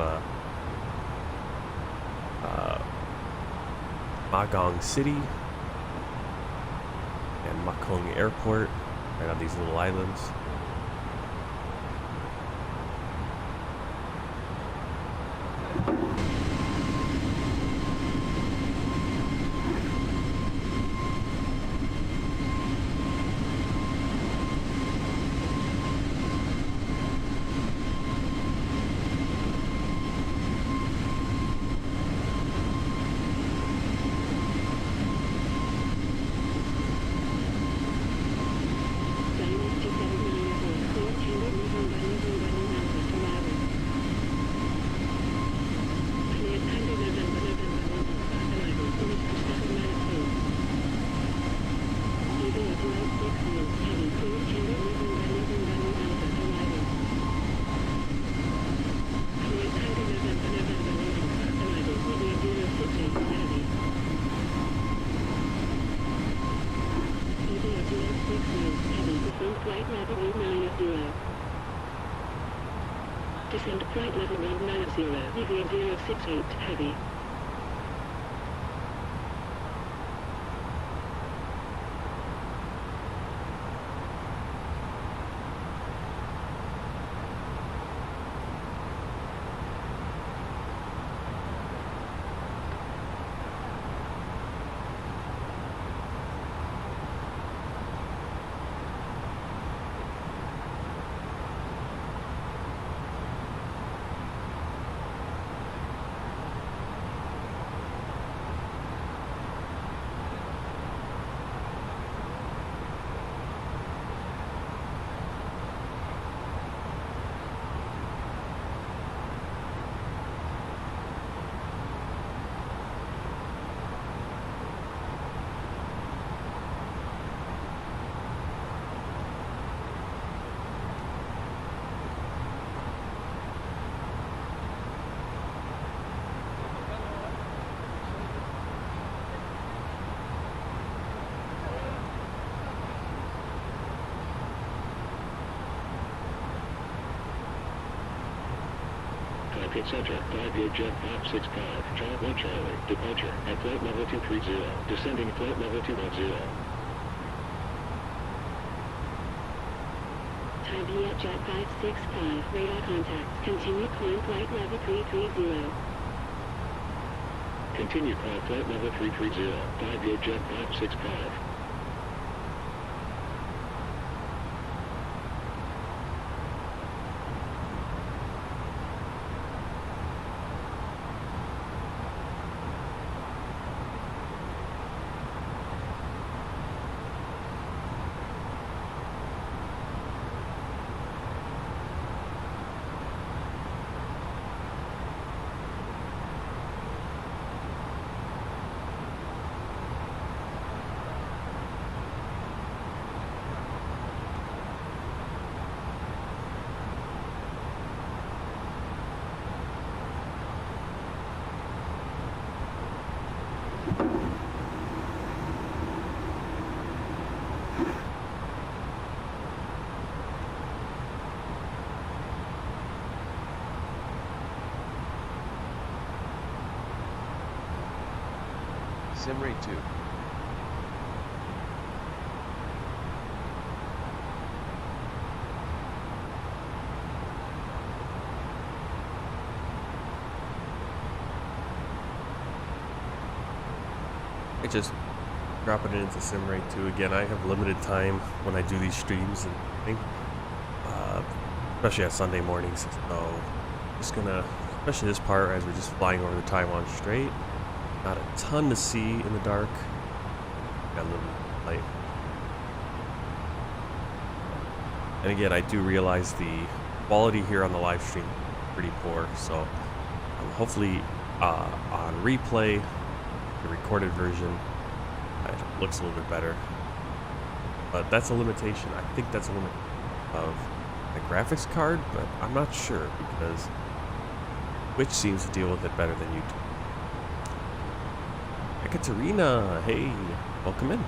[SPEAKER 1] Magong City and Makong Airport, right on these little islands.
[SPEAKER 5] Descend flight level 190, EV 068 heavy.
[SPEAKER 9] Rocket Center, 5 Jet 565, Charlie 1 Charlie, departure at flight level 230, descending flight level 210.
[SPEAKER 5] Taipei Jet 565, radar contact. Continue climb flight level 330.
[SPEAKER 9] Continue climb flight level 330, 5 Jet 565.
[SPEAKER 10] Sim rate 2.
[SPEAKER 1] I just dropping it into sim rate 2 again. I have limited time when I do these streams and everything, especially on Sunday mornings. So just gonna, especially this part as we're just flying over the Taiwan Strait. Not a ton to see in the dark. Got a little light. And again, I do realize the quality here on the live stream is pretty poor. So hopefully on replay, the recorded version, it looks a little bit better. But that's a limitation. I think that's a limit of the graphics card, but I'm not sure because Twitch seems to deal with it better than YouTube. Katarina, hey, welcome in.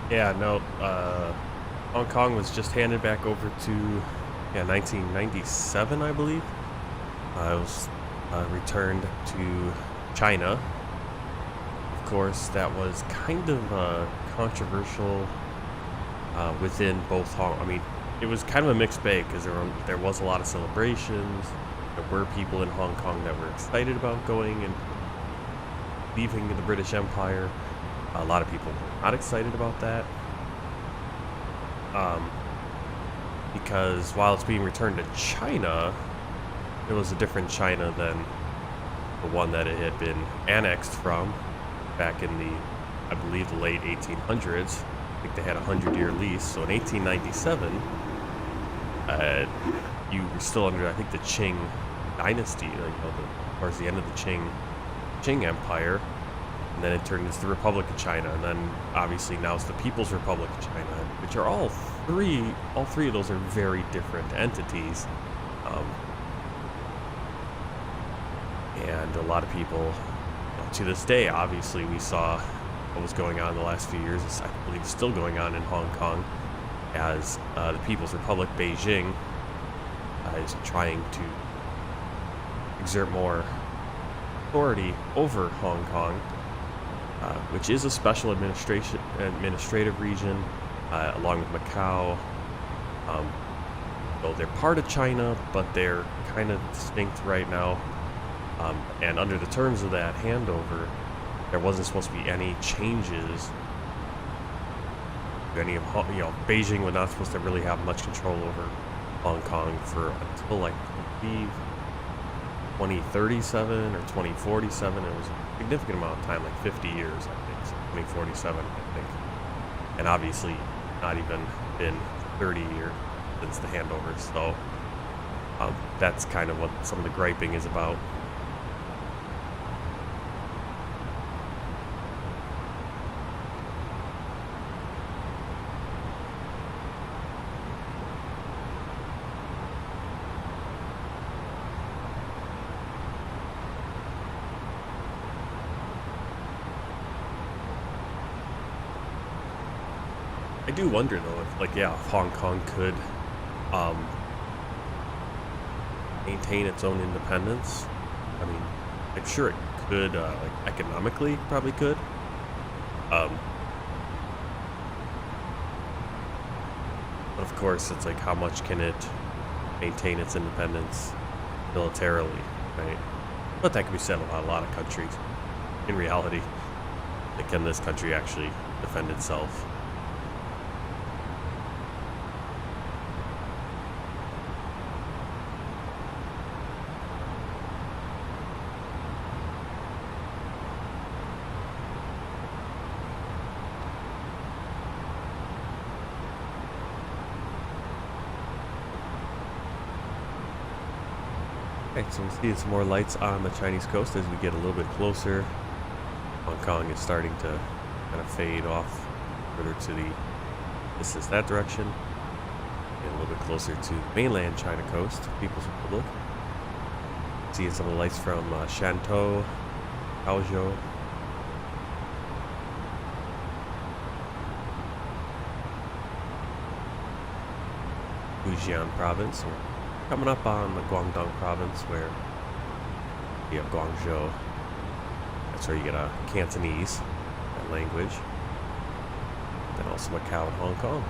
[SPEAKER 1] Yeah, no, Hong Kong was just handed back over to, 1997, I believe. It was returned to China. Of course, that was kind of controversial within both I mean, it was kind of a mixed bag because there was a lot of celebrations. There were people in Hong Kong that were excited about going and leaving the British Empire. A lot of people were not excited about that. Because while it's being returned to China, it was a different China than the one that it had been annexed from back in the, I believe, the late 1800s. I think they had a 100-year lease. So in 1897, you were still under, I think, the Qing dynasty, towards the end of the Qing Empire. And then it turned into the Republic of China, and then obviously now it's the People's Republic of China, which are all three of those are very different entities. And a lot of people, to this day, obviously we saw what was going on the last few years, I believe it's still going on in Hong Kong, as the People's Republic, Beijing, is trying to exert more authority over Hong Kong, which is a special administrative region, along with Macau. So they're part of China, but they're kind of distinct right now. And under the terms of that handover, there wasn't supposed to be any changes. Any of Beijing was not supposed to really have much control over Hong Kong until I believe 2037 or 2047. It was a significant amount of time, like 50 years, I think. So 2047, I think. And obviously, not even been 30 years since the handover. So that's kind of what some of the griping is about. I do wonder though if Hong Kong could maintain its own independence. I mean, I'm sure it could, economically probably could. But of course, it's like, how much can it maintain its independence militarily, right? But that can be said about a lot of countries. In reality, can this country actually defend itself? Okay, so we're seeing some more lights on the Chinese coast as we get a little bit closer. Hong Kong is starting to kind of fade off further to the distance that direction. Get a little bit closer to the mainland China coast, People's Republic. Seeing some of the lights from Shantou, Taoyuan. Fujian province. We're coming up on the Guangdong province, where you have Guangzhou. That's where you get a Cantonese, that language. Then also Macau and Hong Kong.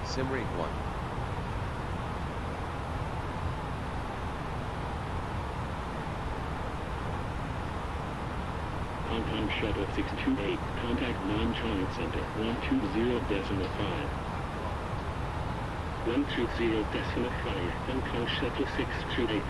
[SPEAKER 10] Simrate 1.
[SPEAKER 9] Hong Kong Shuttle 628, contact non-charge center 120.5. 120.5, Hong Kong Shuttle 628.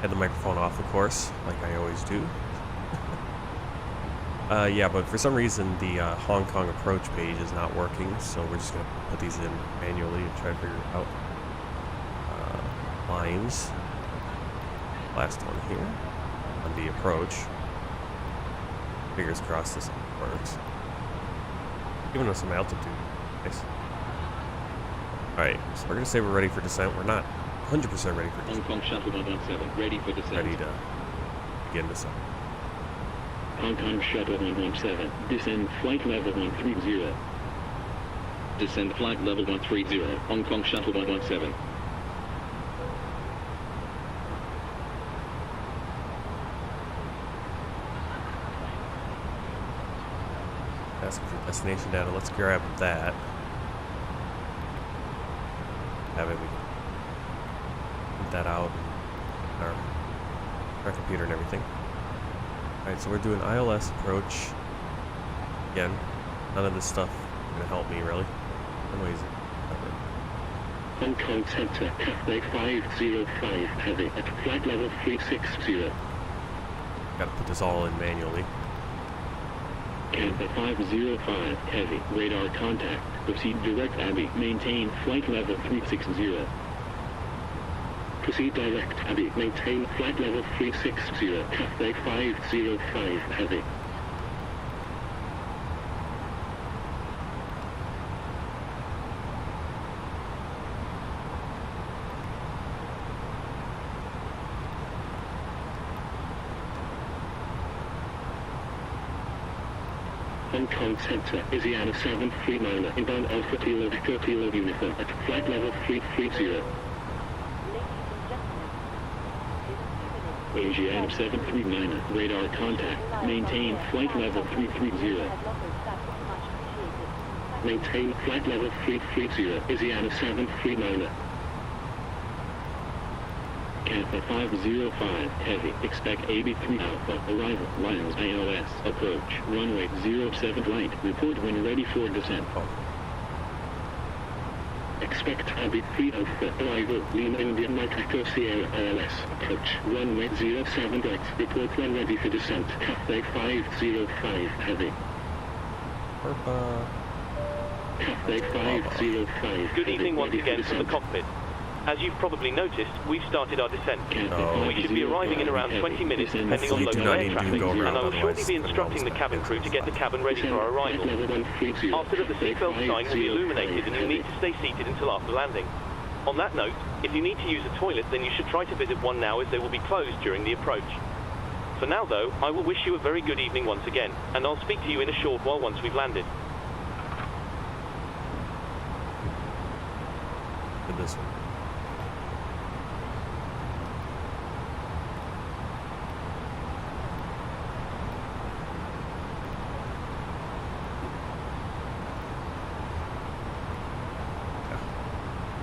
[SPEAKER 1] Had the microphone off, of course, like I always do. Yeah, but for some reason the Hong Kong approach page is not working, so we're just going to put these in manually and try to figure it out. Lines. Last one here on the approach. Fingers crossed this works. Giving us some altitude. Nice. Alright, so we're going to say we're ready for descent. We're not 100% ready for descent.
[SPEAKER 9] Hong Kong Shuttle 117, ready for descent.
[SPEAKER 1] Ready to begin descent.
[SPEAKER 9] Hong Kong Shuttle 117, descend flight level 130. Descend flight level 130, Hong Kong Shuttle 117.
[SPEAKER 1] Asking for destination data. Let's grab that. Have it. We can print that out in our computer and everything. Alright, so we're doing ILS approach. Again, none of this stuff is going to help me really. Anyways,
[SPEAKER 9] Hong Kong Center, Taipei 505, heavy at flight level 360.
[SPEAKER 1] gotta put this all in manually.
[SPEAKER 9] Tampa 505, heavy, radar contact, proceed direct Abbey, maintain flight level 360. Proceed direct Abbey, maintain flight level 360, Taipei 505, heavy. Hong Kong Center, Isiana 739, inbound Alpha Kilo Victor Kilo Uniform at flight level 330. AGM 739, radar contact, maintain flight level 330. Maintain flight level 330, Isiana 739. Kappa 505, heavy, expect 83 Alpha, arrival, Lions ILS, approach, runway 07 right, report when ready for descent. Expect AB3 Alpha, arrival, Lima India Mike Sierra ILS, approach, runway 07 right, report when ready for descent. Kappa 505, heavy. Kappa 505.
[SPEAKER 2] Good evening once again from the cockpit. As you've probably noticed, we've started our descent. We should be arriving in around 20 minutes depending on local air traffic, and I will shortly be instructing the cabin crew to get the cabin ready for our arrival. After that, the seatbelt sign will be illuminated and you'll need to stay seated until after landing. On that note, if you need to use a toilet, then you should try to visit one now as they will be closed during the approach. For now though, I will wish you a very good evening once again, and I'll speak to you in a short while once we've landed.
[SPEAKER 1] This one.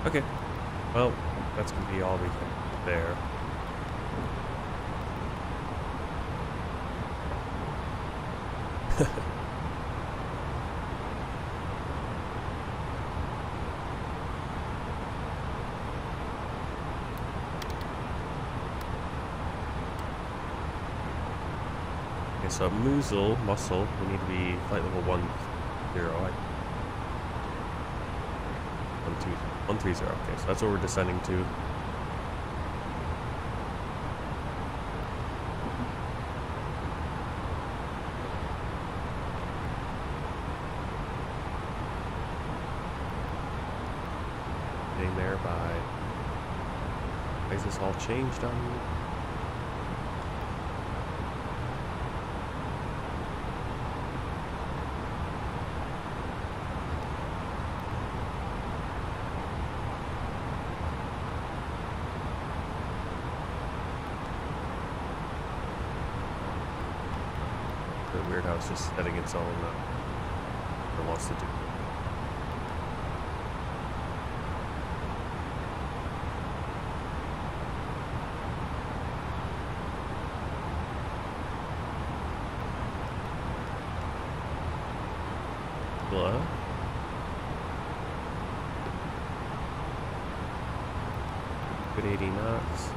[SPEAKER 1] Okay, well, that's gonna be all we can do there. Okay, so Musel, Muscle, we need to be flight level 10. 130. Okay, so that's what we're descending to. Getting there by. Why is this all changed on me? Weird how it's just setting its own what it wants to do. Hello? Good 80 knots.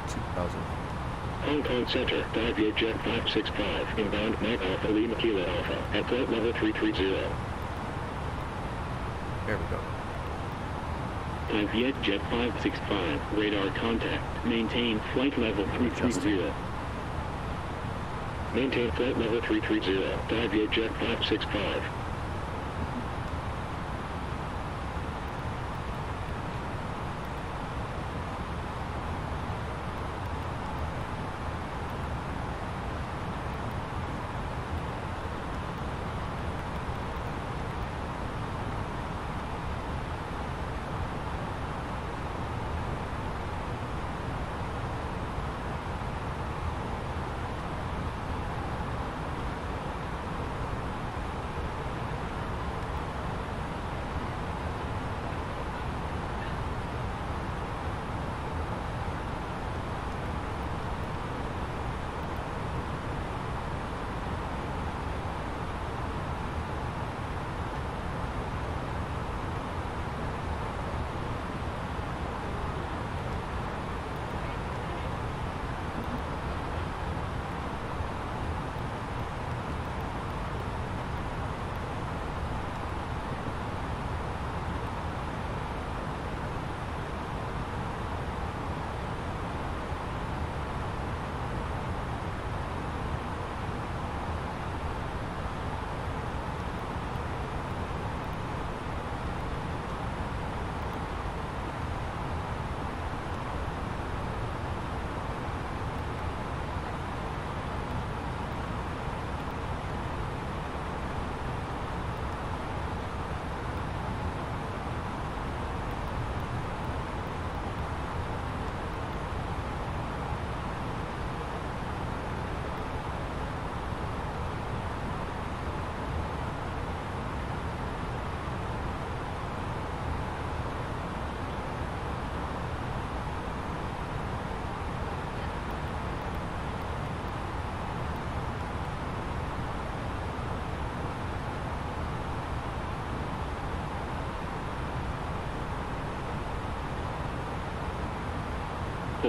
[SPEAKER 1] 2000.
[SPEAKER 9] Hong Kong Center, Taipei Jet 565, inbound Mike Alpha Lima Kilo Alpha, at flight level 330.
[SPEAKER 1] There we go.
[SPEAKER 9] Taipei Jet 565, radar contact, maintain flight level 330. Maintain flight level 330, Taipei Jet 565.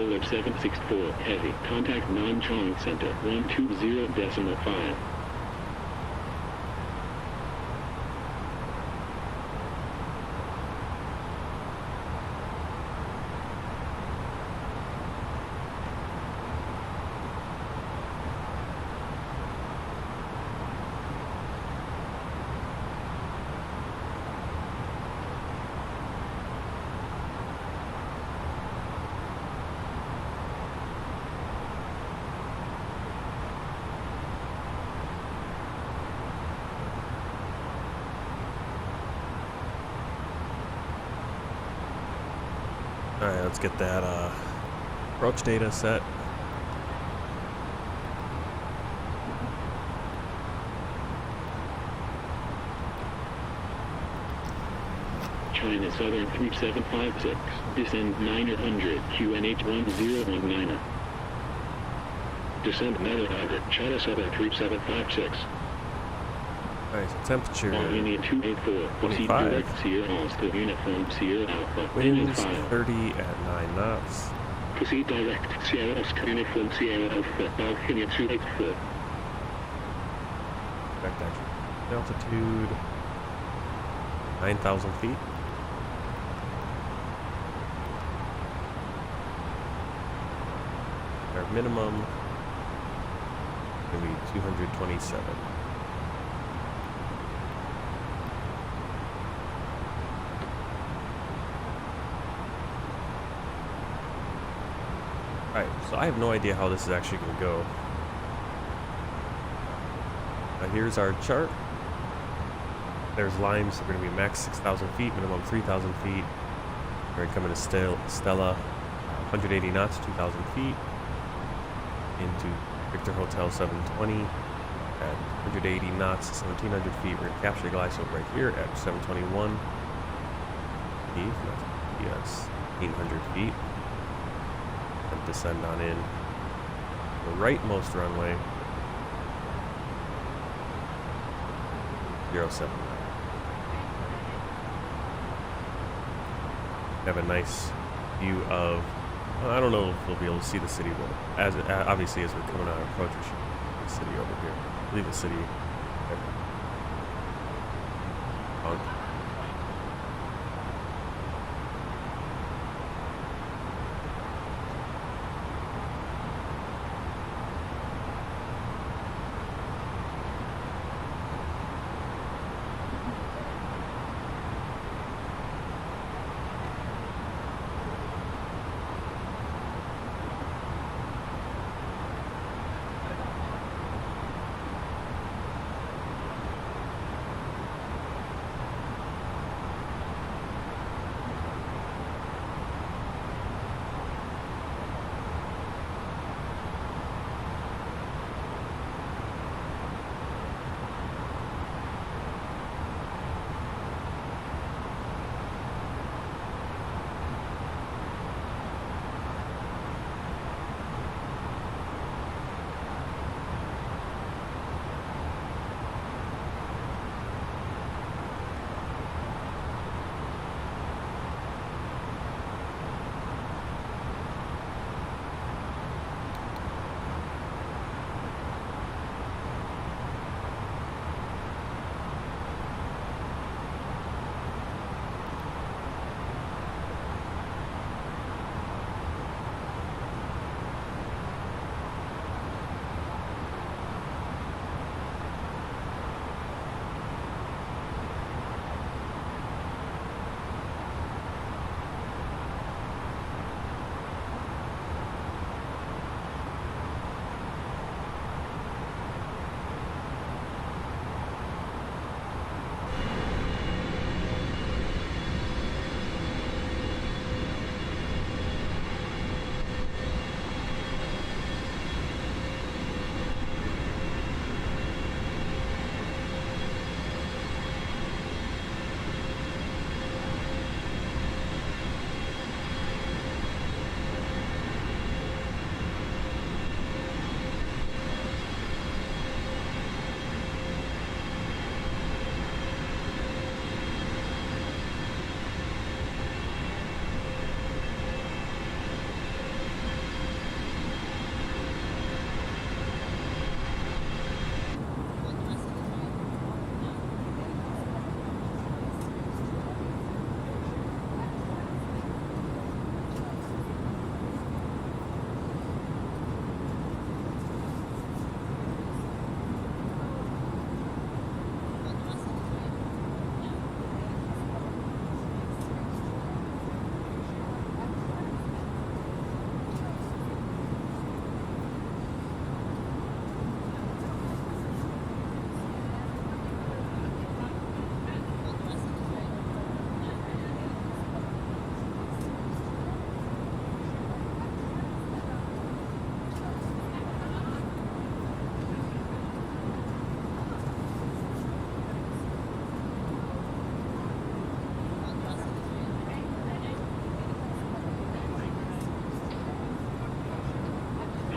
[SPEAKER 9] forward 764 heavy. Contact non-Chong center 120.5.
[SPEAKER 1] Alright, let's get that approach data set.
[SPEAKER 9] China Southern 3756, descend 900, QNH 1019. Descend 900, China Southern 3756.
[SPEAKER 1] Alright, so temperature.
[SPEAKER 9] Union 284, proceed
[SPEAKER 1] 25.
[SPEAKER 9] direct Sierra Oscar Uniform Sierra Alpha.
[SPEAKER 1] Winds
[SPEAKER 9] 5.
[SPEAKER 1] 30 at 9 knots.
[SPEAKER 9] Proceed direct Sierra Oscar Uniform Sierra Alpha. Balcony 284.
[SPEAKER 1] Correct altitude 9,000 feet. Our minimum will be 227. Alright, so I have no idea how this is actually going to go. Here's our chart. There's lines that are going to be max 6,000 feet, minimum 3,000 feet. We're coming to Stella, 180 knots, 2,000 feet. Into Victor Hotel 720 at 180 knots, 1,700 feet. We're going to capture the glide slope right here at 721 feet. That's 800 feet. And descend on in the rightmost runway. 079. Have a nice view of. I don't know if we'll be able to see the city, but as obviously as we're coming on our approach, we should see the city over here. I believe the city.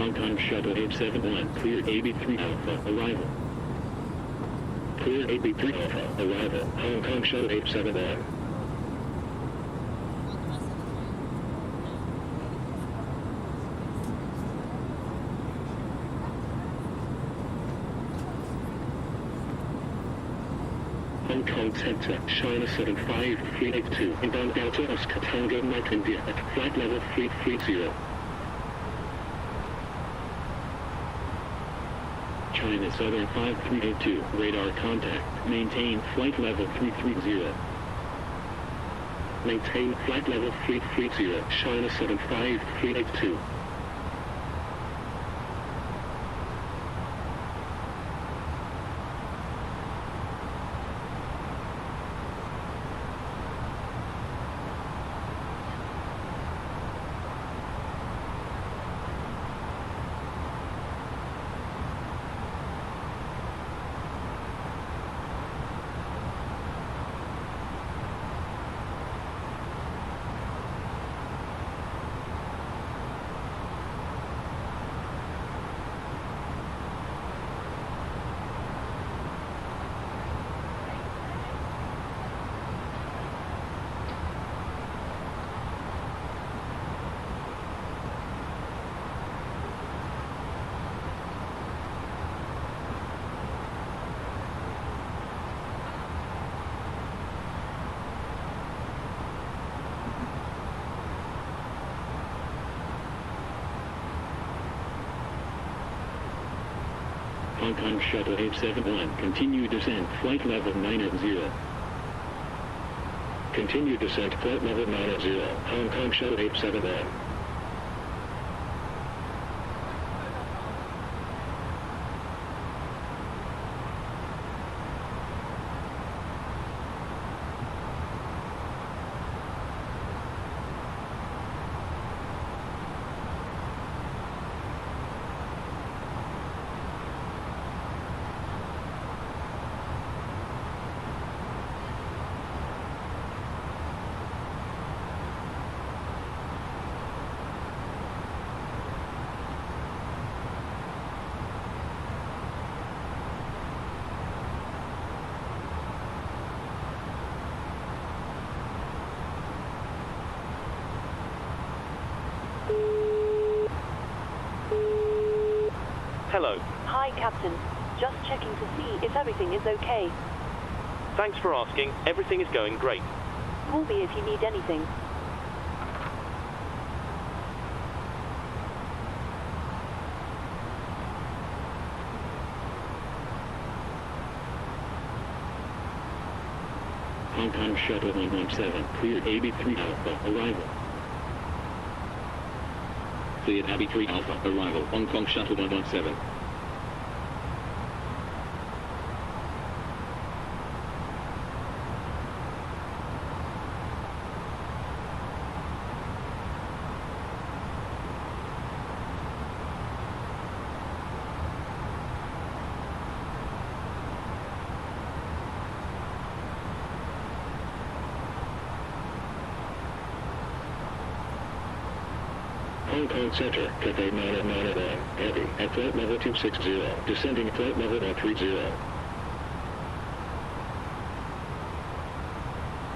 [SPEAKER 9] Hong Kong Shuttle 871, clear AB3 Alpha, arrival. Clear AB3 Alpha, arrival, Hong Kong Shuttle 871. Hong Kong Center, China 75382, inbound Delta Oscar Tango Mike India at flight level 330. China Southern 5382, radar contact, maintain flight level 330. Maintain flight level 330, China 75382. Hong Kong Shuttle 871, continue descent, flight level 90. Continue descent, flight level 90, Hong Kong Shuttle 871.
[SPEAKER 2] Hello.
[SPEAKER 3] Hi, Captain. Just checking to see if everything is okay.
[SPEAKER 2] Thanks for asking. Everything is going great.
[SPEAKER 3] Call me if you need anything.
[SPEAKER 9] Hong Kong Shuttle 117, cleared AB3 Alpha, arrival.
[SPEAKER 10] Cleared AB3 Alpha, arrival, Hong Kong Shuttle 117.
[SPEAKER 9] Hong Kong Center, Cathay 991, heavy, at flight level 260, descending flight level 130.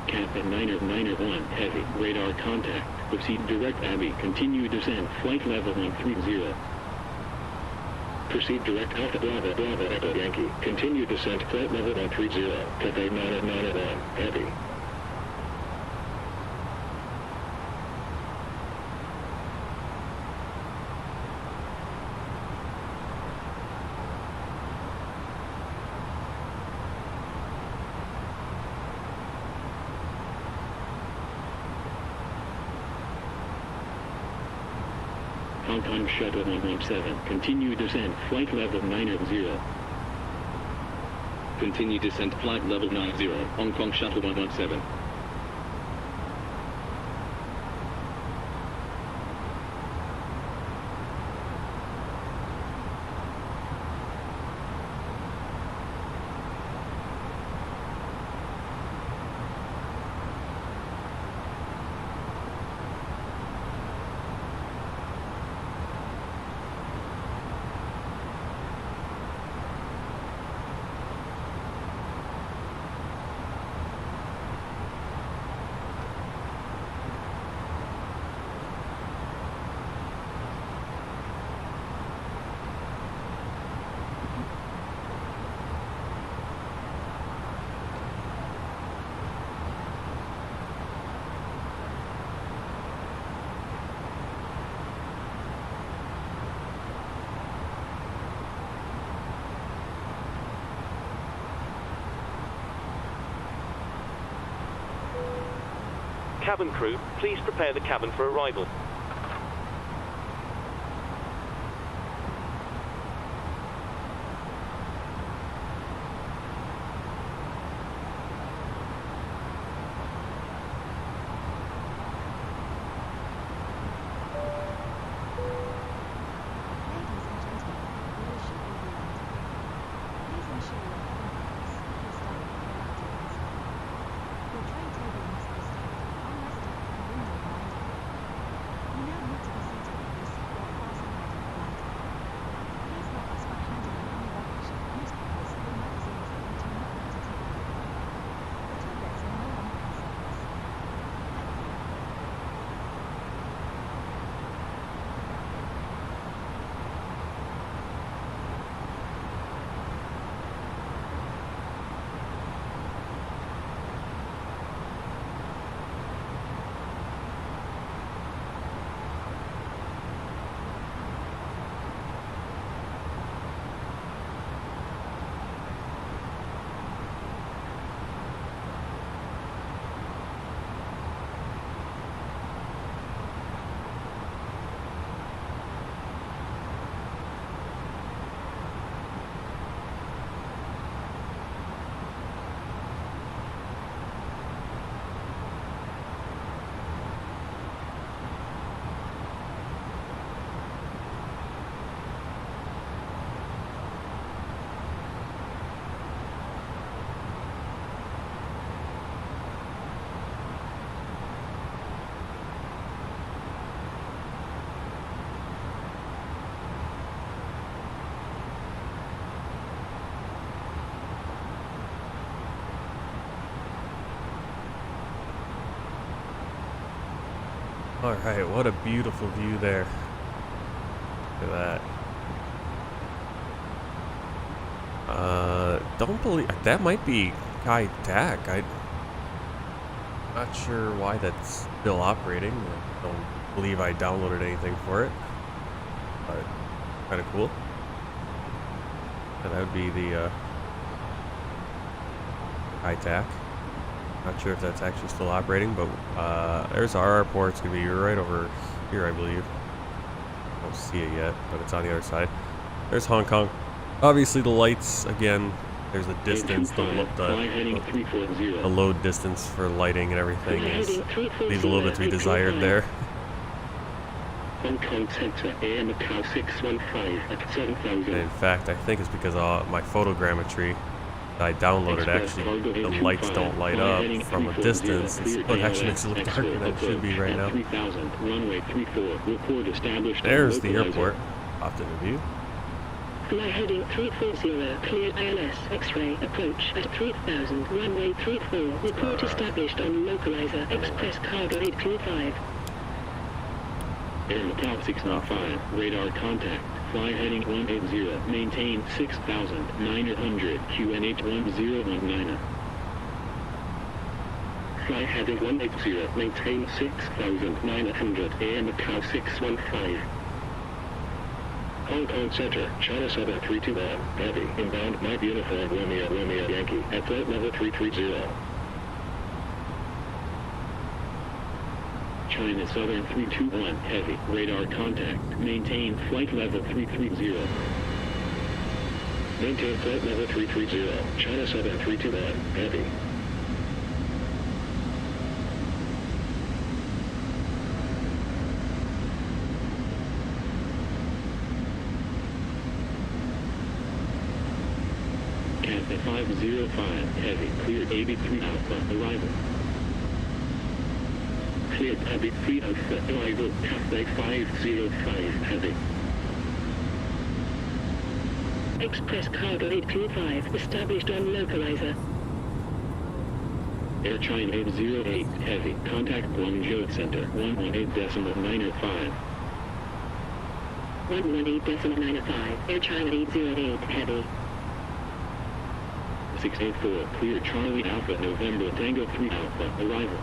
[SPEAKER 9] Cathay 991, heavy, radar contact, proceed direct Abbey, continue descent, flight level 130. Proceed direct Alpha Bravo Bravo Echo Yankee, continue descent, flight level 130, Cathay 991, heavy. Hong Kong Shuttle 117, continue descent, flight level 90.
[SPEAKER 10] Continue descent, flight level 90, Hong Kong Shuttle 117.
[SPEAKER 2] Cabin crew, please prepare the cabin for arrival.
[SPEAKER 1] Alright, what a beautiful view there. Look at that. Don't believe that might be Kai Tak. I'm not sure why that's still operating. I don't believe I downloaded anything for it, but kind of cool. And that would be the Kai Tak. Not sure if that's actually still operating, but there's our port. It's gonna be right over here, I believe. I don't see it yet, but it's on the other side. There's Hong Kong. Obviously, the lights again. There's the distance, the load distance for lighting and everything leaves a little bit to be desired there.
[SPEAKER 9] Hong Kong Center, AM Macau 615 at 7,000.
[SPEAKER 1] And in fact, I think it's because my photogrammetry I downloaded, actually the lights don't light up from a distance, so it actually makes it look darker than it should be right now. There's the airport, off to the view.
[SPEAKER 6] Fly heading 340, cleared ILS, X-ray, approach at 3000, runway 34, report established on localizer, express cargo 825.
[SPEAKER 9] Air Macau 605, radar contact. Fly heading 180, maintain 6,900, QNH 1019. Fly heading 180, maintain 6,900, AM Macau 615. Hong Kong Center, China 732M, heavy, inbound, Mike Uniform, Romeo Yankee, at flight level 330. China Southern 321, heavy, radar contact, maintain flight level 330. Maintain flight level 330, China Southern 321, heavy. Cathay 505, heavy, cleared AB3 Alpha, arrival. Cleared AB3 Alpha, arrival, Cathay 505, heavy.
[SPEAKER 6] Express cargo 825, established on localizer.
[SPEAKER 9] Air China 808, heavy, contact Guangzhou Center, 118.905.
[SPEAKER 6] 118.905, Air China 808, heavy.
[SPEAKER 9] 684, clear Charlie Alpha November Tango 3 Alpha, arrival.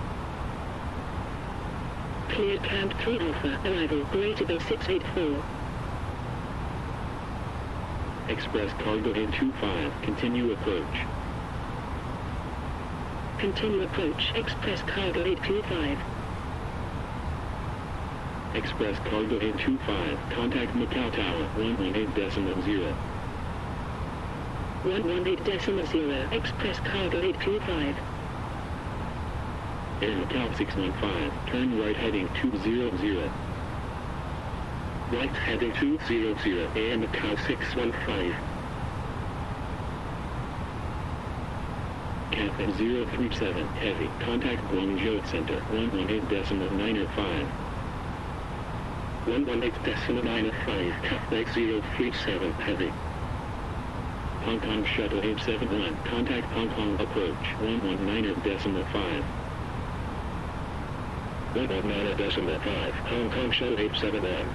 [SPEAKER 6] Cleared Camp 3 Alpha, arrival, greater than 684.
[SPEAKER 9] Express Cargo 825, continue approach.
[SPEAKER 6] Continue approach, Express Cargo 825.
[SPEAKER 9] Express Cargo 825, contact Macau Tower 118.0.
[SPEAKER 6] 118.0, Express Cargo 825.
[SPEAKER 9] Air Macau 615, turn right heading 200. Right heading 200, Air Macau 615. Cathay 037, heavy, contact Guangzhou Center 118.95. 118.95, Cathay 037, heavy. Hong Kong Shuttle 871, contact Hong Kong approach 119.5. 119.5, Hong Kong Shuttle 871.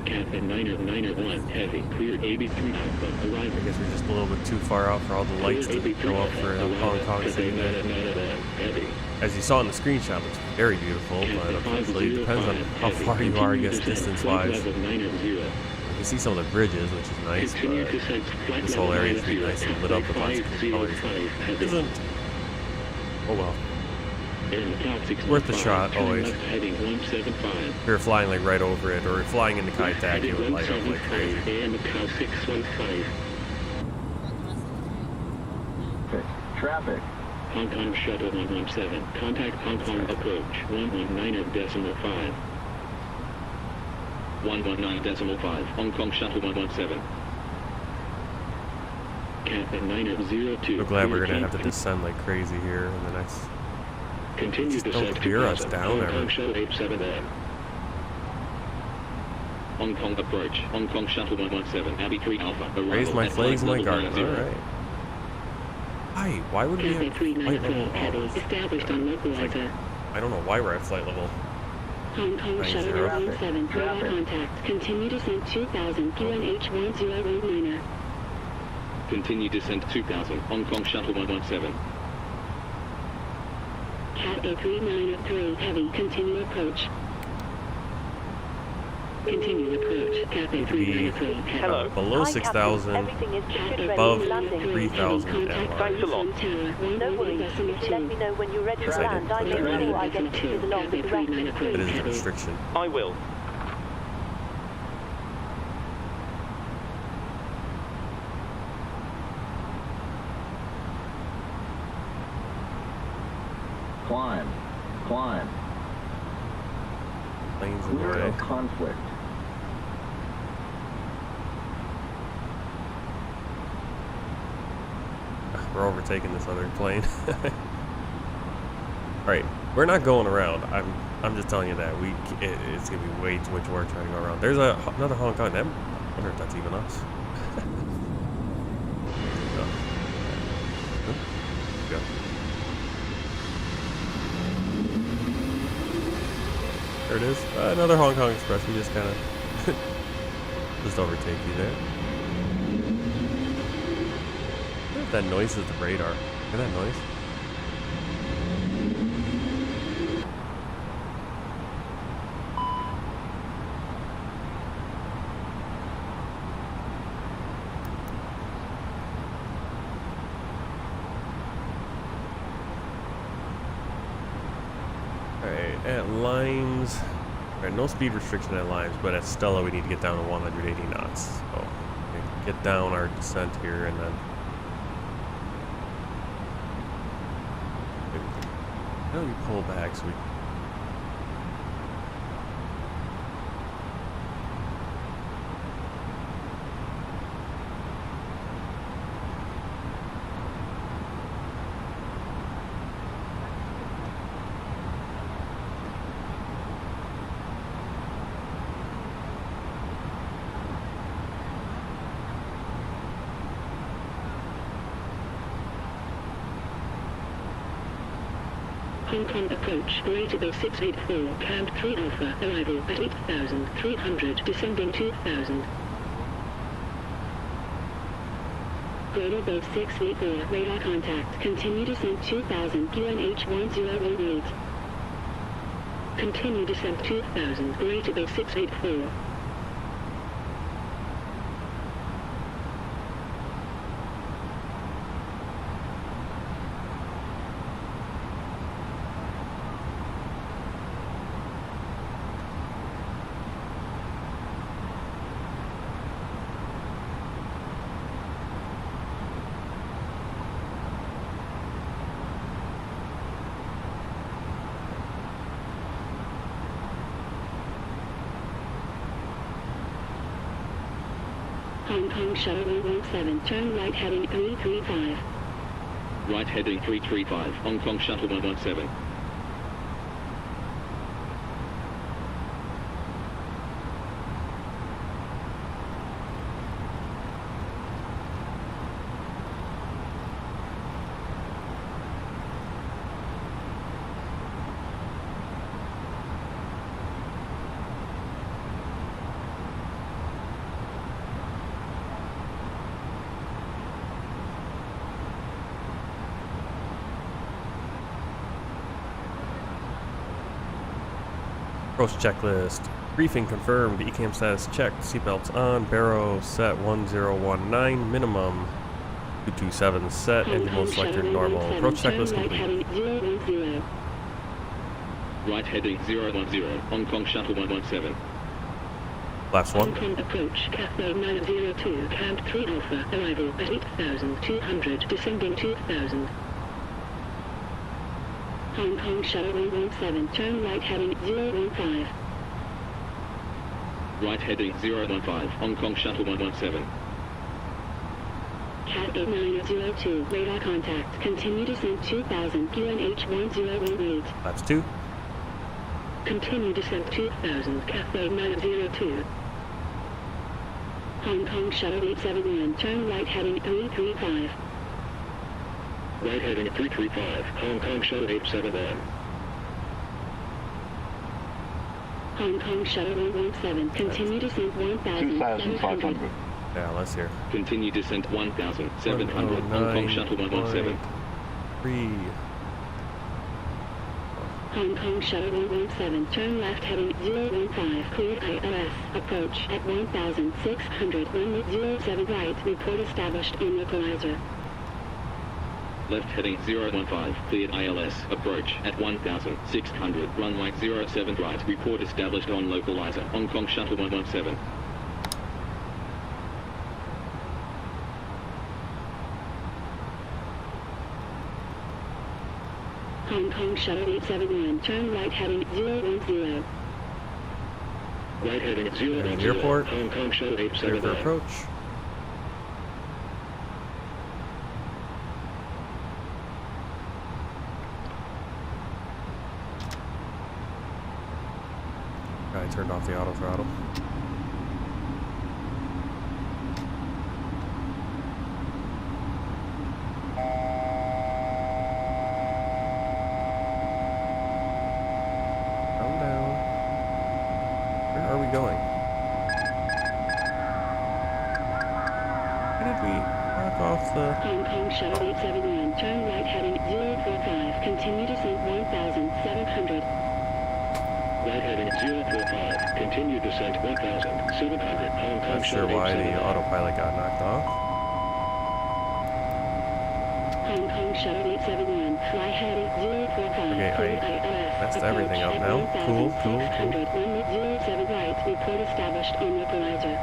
[SPEAKER 9] Cathay 901, heavy, cleared AB3 Alpha,
[SPEAKER 1] I
[SPEAKER 9] arrival.
[SPEAKER 1] guess we're just a little bit too far out for all the lights to go up for Hong Kong City there.
[SPEAKER 9] Heavy.
[SPEAKER 1] As you saw in the screenshot, it's very beautiful, but unfortunately it depends on how far you are, I guess, distance-wise. You can see some of the bridges, which is nice, but this whole area is really nice and lit up with lots of colors. It isn't... Oh well. Worth the shot, always. If you're flying like right over it, or flying into Kai Tak, it would light up like crazy.
[SPEAKER 8] Traffic.
[SPEAKER 9] Hong Kong Shuttle 117, contact Hong Kong approach 119.5.
[SPEAKER 10] 119.5, Hong Kong Shuttle 117.
[SPEAKER 9] Cathay 902.
[SPEAKER 1] I'm glad we're gonna have to descend like crazy here in the next...
[SPEAKER 9] Continue
[SPEAKER 1] Just
[SPEAKER 9] descent
[SPEAKER 1] don't veer us
[SPEAKER 9] 2000,
[SPEAKER 1] down
[SPEAKER 9] Hong Kong
[SPEAKER 1] ever.
[SPEAKER 9] Shuttle 87M.
[SPEAKER 10] Hong Kong approach, Hong Kong Shuttle 117, Abbey 3 Alpha, arrival
[SPEAKER 1] Raise my
[SPEAKER 10] at
[SPEAKER 1] flags in my
[SPEAKER 10] flight level
[SPEAKER 1] garden,
[SPEAKER 10] 90.
[SPEAKER 1] alright. Hi, why would we
[SPEAKER 6] Cathay
[SPEAKER 1] have flight
[SPEAKER 6] 393,
[SPEAKER 1] level?
[SPEAKER 6] heavy,
[SPEAKER 1] Oh,
[SPEAKER 6] established on localizer.
[SPEAKER 1] I don't know why we're at flight level.
[SPEAKER 6] Hong Kong
[SPEAKER 1] 90.
[SPEAKER 6] Shuttle 117, radar contact. Continue descent 2000, QNH 1019er.
[SPEAKER 10] Continue descent 2000, Hong Kong Shuttle 117.
[SPEAKER 6] Cat A393, heavy, continue approach. Continue approach, Cat A393, heavy.
[SPEAKER 2] Hello.
[SPEAKER 1] Below
[SPEAKER 3] Hi,
[SPEAKER 1] 6,000,
[SPEAKER 3] Captain. Everything is
[SPEAKER 6] Cat
[SPEAKER 3] ready
[SPEAKER 1] above
[SPEAKER 3] for landing.
[SPEAKER 1] 3,000
[SPEAKER 6] Contact
[SPEAKER 1] and
[SPEAKER 2] Thanks a lot.
[SPEAKER 3] No worries. If you let me know when you're ready to
[SPEAKER 1] Yes, I
[SPEAKER 3] land,
[SPEAKER 1] did.
[SPEAKER 3] I make sure I get to along with the rest of the
[SPEAKER 1] that
[SPEAKER 3] crew.
[SPEAKER 1] is a restriction.
[SPEAKER 2] I will.
[SPEAKER 8] Climb. Climb.
[SPEAKER 1] Planes in the
[SPEAKER 8] Clear
[SPEAKER 1] way.
[SPEAKER 8] of conflict.
[SPEAKER 1] We're overtaking this other plane. Alright, we're not going around. I'm just telling you that. It's gonna be way too much work trying to go around. There's another Hong Kong. I wonder if that's even us. No. Go. There it is. Another Hong Kong Express. We just kind of just overtake you there. I wonder if that noise is the radar. Hear that noise? Alright, at Limes. Alright, no speed restriction at Limes, but at Stella we need to get down to 180 knots. So, we get down our descent here and then. How do we pull back so we.
[SPEAKER 6] Hong Kong approach, rated 684, camp 3 Alpha, arrival at 8,300, descending 2,000. Global 634, radar contact, continue descent 2,000, QNH 1018. Continue descent 2,000, rated 684. Hong Kong Shuttle 117, turn right heading 335.
[SPEAKER 10] Right heading 335, Hong Kong Shuttle 117.
[SPEAKER 1] Approach checklist. Briefing confirmed. ECAM status checked. Seatbelts on. Barrow set 1019. Minimum 227 set. Engine mode selected normal. Approach checklist complete.
[SPEAKER 10] Right heading 010, Hong Kong Shuttle 117.
[SPEAKER 1] Last one.
[SPEAKER 6] Hong Kong approach, cathode 902, camp 3 Alpha, arrival at 8,200, descending 2,000. Hong Kong Shuttle 117, turn right heading 015.
[SPEAKER 10] Right heading 015, Hong Kong Shuttle 117.
[SPEAKER 6] Cat 8902, radar contact, continue descent 2000, QNH 1018.
[SPEAKER 1] That's 2.
[SPEAKER 6] Continue descent 2000, cathode 902. Hong Kong Shuttle 871, turn right heading 335.
[SPEAKER 9] Right heading 335, Hong Kong Shuttle 871.
[SPEAKER 6] Hong Kong Shuttle 117, continue descent 1,500.
[SPEAKER 1] Yeah, let's hear.
[SPEAKER 10] Continue descent 1,700, Hong Kong Shuttle 117.
[SPEAKER 1] 3.
[SPEAKER 6] Hong Kong Shuttle 117, turn left heading 015, cleared ILS, approach at 1,600, runway 07 right, report established on localizer.
[SPEAKER 10] Left heading 015, cleared ILS, approach at 1,600, runway 07 right, report established on localizer, Hong Kong Shuttle 117.
[SPEAKER 6] Hong Kong Shuttle 871, turn right heading 010.
[SPEAKER 9] Right heading 010,
[SPEAKER 1] Airport.
[SPEAKER 9] Hong Kong Shuttle
[SPEAKER 1] Clear for
[SPEAKER 9] 871.
[SPEAKER 1] approach. I turned off the auto throttle. Calm down. Where are we going? Why did we knock off the...
[SPEAKER 6] Hong Kong Shuttle 871, turn right heading 045, continue descent 1,700.
[SPEAKER 9] Right heading 045, continue descent 1,700, Hong Kong
[SPEAKER 1] Not sure
[SPEAKER 9] Shuttle
[SPEAKER 1] why the
[SPEAKER 9] 871.
[SPEAKER 1] autopilot got knocked off.
[SPEAKER 6] Hong Kong Shuttle 871, fly heading 045,
[SPEAKER 1] Okay,
[SPEAKER 6] cleared ILS,
[SPEAKER 1] messed
[SPEAKER 6] approach
[SPEAKER 1] everything up
[SPEAKER 6] at
[SPEAKER 1] now. Cool,
[SPEAKER 6] 1,600, runway 07 right, report established on localizer.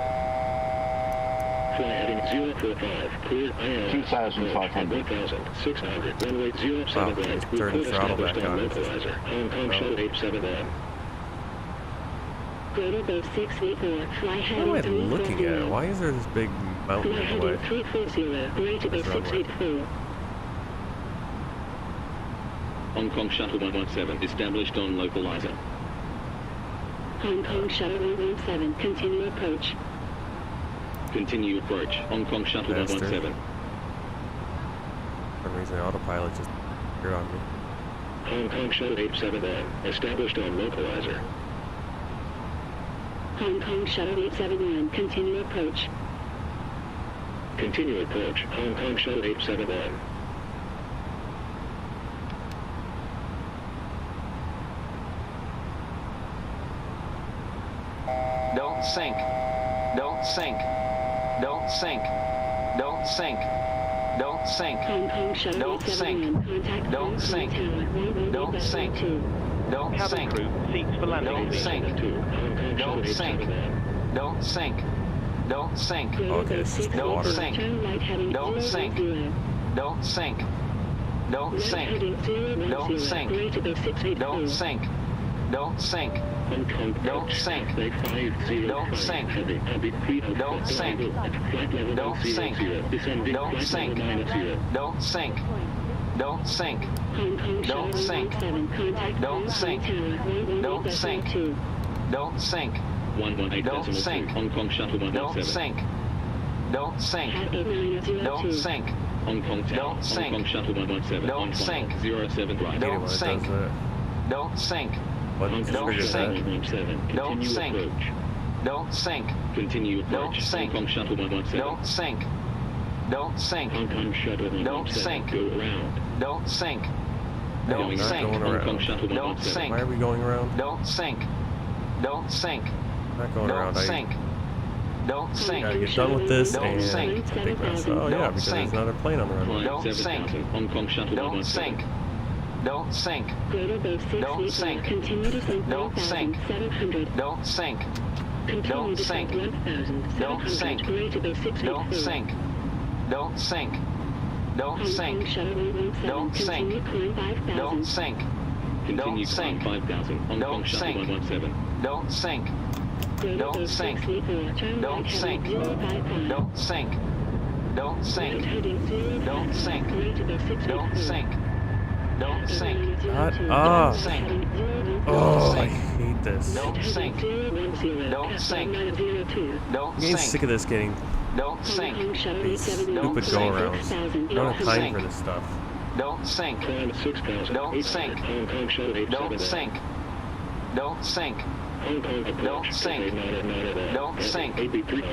[SPEAKER 9] Fly heading 045, cleared ILS,
[SPEAKER 11] 2,500.
[SPEAKER 9] 1,600, runway 07
[SPEAKER 1] Wow,
[SPEAKER 9] right,
[SPEAKER 1] just turn the
[SPEAKER 9] report
[SPEAKER 1] throttle
[SPEAKER 9] established
[SPEAKER 1] back
[SPEAKER 9] on
[SPEAKER 1] on.
[SPEAKER 9] localizer, Hong Kong
[SPEAKER 1] Oh.
[SPEAKER 9] Shuttle 871.
[SPEAKER 6] Rotor boat 634, fly heading
[SPEAKER 1] What am I looking at?
[SPEAKER 6] 340.
[SPEAKER 1] Why is there this big mountain
[SPEAKER 6] Fly
[SPEAKER 1] in the way?
[SPEAKER 6] heading 340, rated
[SPEAKER 1] This runway.
[SPEAKER 6] 684.
[SPEAKER 10] Hong Kong Shuttle 117, established on localizer.
[SPEAKER 6] Hong Kong Shuttle 117, continue approach.
[SPEAKER 10] Continue approach, Hong Kong Shuttle
[SPEAKER 1] Master.
[SPEAKER 10] 117.
[SPEAKER 1] For some reason, the autopilot just appeared on me.
[SPEAKER 9] Hong Kong Shuttle 871, established on localizer.
[SPEAKER 6] Hong Kong Shuttle 871, continue approach.
[SPEAKER 9] Continue approach, Hong Kong Shuttle 871.
[SPEAKER 11] Don't sink. Don't sink. Don't sink. Don't sink. Don't sink.
[SPEAKER 6] Hong Kong Shuttle
[SPEAKER 11] Don't
[SPEAKER 6] 871, contact
[SPEAKER 11] Don't sink. Don't sink. Don't
[SPEAKER 2] Cabin
[SPEAKER 11] sink.
[SPEAKER 2] crew, seats for landing,
[SPEAKER 11] Don't
[SPEAKER 2] please.
[SPEAKER 11] sink.
[SPEAKER 9] Hong Kong Shuttle
[SPEAKER 11] Don't sink.
[SPEAKER 9] 871.
[SPEAKER 11] Don't sink. Don't sink.
[SPEAKER 1] Okay, it's just
[SPEAKER 11] Don't
[SPEAKER 1] water.
[SPEAKER 11] sink.
[SPEAKER 6] Turn right heading
[SPEAKER 11] Don't sink.
[SPEAKER 6] 010.
[SPEAKER 11] Don't sink. Don't
[SPEAKER 6] Left
[SPEAKER 11] sink.
[SPEAKER 6] heading 010,
[SPEAKER 11] Don't sink.
[SPEAKER 6] rated 684.
[SPEAKER 11] Don't sink. Don't sink.
[SPEAKER 9] Hong Kong
[SPEAKER 11] Don't sink.
[SPEAKER 9] Flight 505
[SPEAKER 11] Don't sink.
[SPEAKER 9] heavy, heavy,
[SPEAKER 11] Don't sink.
[SPEAKER 9] at flight level
[SPEAKER 11] Don't sink.
[SPEAKER 9] 0, descending
[SPEAKER 11] Don't
[SPEAKER 9] flight
[SPEAKER 11] sink.
[SPEAKER 9] level -0.
[SPEAKER 11] Don't sink. Don't sink.
[SPEAKER 6] Hong Kong
[SPEAKER 11] Don't
[SPEAKER 6] Shuttle
[SPEAKER 11] sink.
[SPEAKER 6] 117, contact
[SPEAKER 11] Don't sink. Don't sink.
[SPEAKER 6] 118.2.
[SPEAKER 11] Don't sink.
[SPEAKER 10] 118.2. Hong Kong Shuttle
[SPEAKER 11] Don't
[SPEAKER 10] 117.
[SPEAKER 11] sink. Don't sink.
[SPEAKER 6] At 8902.
[SPEAKER 11] Don't sink.
[SPEAKER 10] Hong Kong Tower.
[SPEAKER 11] Don't
[SPEAKER 10] Hong
[SPEAKER 11] sink.
[SPEAKER 10] Kong Shuttle 117.
[SPEAKER 11] Don't
[SPEAKER 10] on
[SPEAKER 11] sink.
[SPEAKER 10] 07 right.
[SPEAKER 1] I hate it
[SPEAKER 11] Don't
[SPEAKER 1] when it
[SPEAKER 11] sink.
[SPEAKER 1] does that.
[SPEAKER 11] Don't sink.
[SPEAKER 1] Button
[SPEAKER 11] Don't
[SPEAKER 1] triggers
[SPEAKER 11] sink.
[SPEAKER 1] that.
[SPEAKER 9] 7,
[SPEAKER 11] Don't
[SPEAKER 9] continue
[SPEAKER 11] sink.
[SPEAKER 9] approach.
[SPEAKER 11] Don't sink.
[SPEAKER 10] Continue approach.
[SPEAKER 11] Don't sink.
[SPEAKER 10] Hong Kong Shuttle 117.
[SPEAKER 11] Don't sink. Don't sink.
[SPEAKER 9] Hong Kong Shuttle 117,
[SPEAKER 11] Don't sink.
[SPEAKER 9] go around.
[SPEAKER 11] Don't sink.
[SPEAKER 10] Going
[SPEAKER 11] Don't
[SPEAKER 1] not
[SPEAKER 11] sink.
[SPEAKER 1] going
[SPEAKER 10] Hong
[SPEAKER 1] around.
[SPEAKER 10] Kong Shuttle
[SPEAKER 11] Don't
[SPEAKER 10] 117.
[SPEAKER 11] sink.
[SPEAKER 1] Why are we going around?
[SPEAKER 11] Don't sink. Don't sink.
[SPEAKER 1] Not going
[SPEAKER 11] Don't
[SPEAKER 1] around. I
[SPEAKER 11] sink. Don't sink.
[SPEAKER 1] gotta get done with this
[SPEAKER 11] Don't
[SPEAKER 1] and
[SPEAKER 11] sink.
[SPEAKER 1] take rest. Oh yeah,
[SPEAKER 11] Don't
[SPEAKER 1] because
[SPEAKER 11] sink.
[SPEAKER 1] there's another plane on the runway.
[SPEAKER 11] Don't
[SPEAKER 10] Flight
[SPEAKER 11] sink.
[SPEAKER 10] 7000. Hong Kong Shuttle
[SPEAKER 11] Don't
[SPEAKER 10] 117.
[SPEAKER 11] sink. Don't sink.
[SPEAKER 6] Global base 6
[SPEAKER 11] Don't
[SPEAKER 6] Lima,
[SPEAKER 11] sink.
[SPEAKER 6] continue descent
[SPEAKER 11] Don't sink.
[SPEAKER 6] 1,700.
[SPEAKER 11] Don't sink.
[SPEAKER 6] Continue
[SPEAKER 11] Don't
[SPEAKER 6] descent
[SPEAKER 11] sink.
[SPEAKER 6] 1,700.
[SPEAKER 11] Don't sink.
[SPEAKER 6] Greater base 6
[SPEAKER 11] Don't sink. Don't sink. Don't
[SPEAKER 6] Hong
[SPEAKER 11] sink.
[SPEAKER 6] Kong Shuttle 117,
[SPEAKER 11] Don't sink.
[SPEAKER 6] continue climb 5,000.
[SPEAKER 11] Don't sink.
[SPEAKER 10] Continue
[SPEAKER 11] Don't
[SPEAKER 10] climb
[SPEAKER 11] sink.
[SPEAKER 10] 5000. Hong
[SPEAKER 11] Don't
[SPEAKER 10] Kong Shuttle
[SPEAKER 11] sink.
[SPEAKER 10] 117.
[SPEAKER 11] Don't sink.
[SPEAKER 6] Global
[SPEAKER 11] Don't
[SPEAKER 6] base
[SPEAKER 11] sink.
[SPEAKER 6] 6 Lima, turn
[SPEAKER 11] Don't
[SPEAKER 6] right
[SPEAKER 11] sink.
[SPEAKER 6] heading 055.
[SPEAKER 11] Don't sink. Don't
[SPEAKER 6] Right
[SPEAKER 11] sink.
[SPEAKER 6] heading 055.
[SPEAKER 11] Don't sink.
[SPEAKER 6] Greater base 6
[SPEAKER 11] Don't sink. Don't sink.
[SPEAKER 1] God,
[SPEAKER 11] Don't sink.
[SPEAKER 1] Oh, I
[SPEAKER 11] sink.
[SPEAKER 1] hate this.
[SPEAKER 11] Don't sink. Don't sink. Don't
[SPEAKER 1] I'm getting
[SPEAKER 11] sink.
[SPEAKER 1] sick of this getting
[SPEAKER 11] Don't sink.
[SPEAKER 1] these stupid
[SPEAKER 11] Don't
[SPEAKER 1] go-arounds. I don't have time for this stuff.
[SPEAKER 11] Don't sink.
[SPEAKER 9] Climb 6,000.
[SPEAKER 11] Don't sink.
[SPEAKER 9] Hong Kong Shuttle 87.
[SPEAKER 11] Don't sink. Don't sink.
[SPEAKER 9] Hong Kong approach.
[SPEAKER 11] Don't sink.
[SPEAKER 9] Not at
[SPEAKER 11] Don't sink.
[SPEAKER 9] AB3.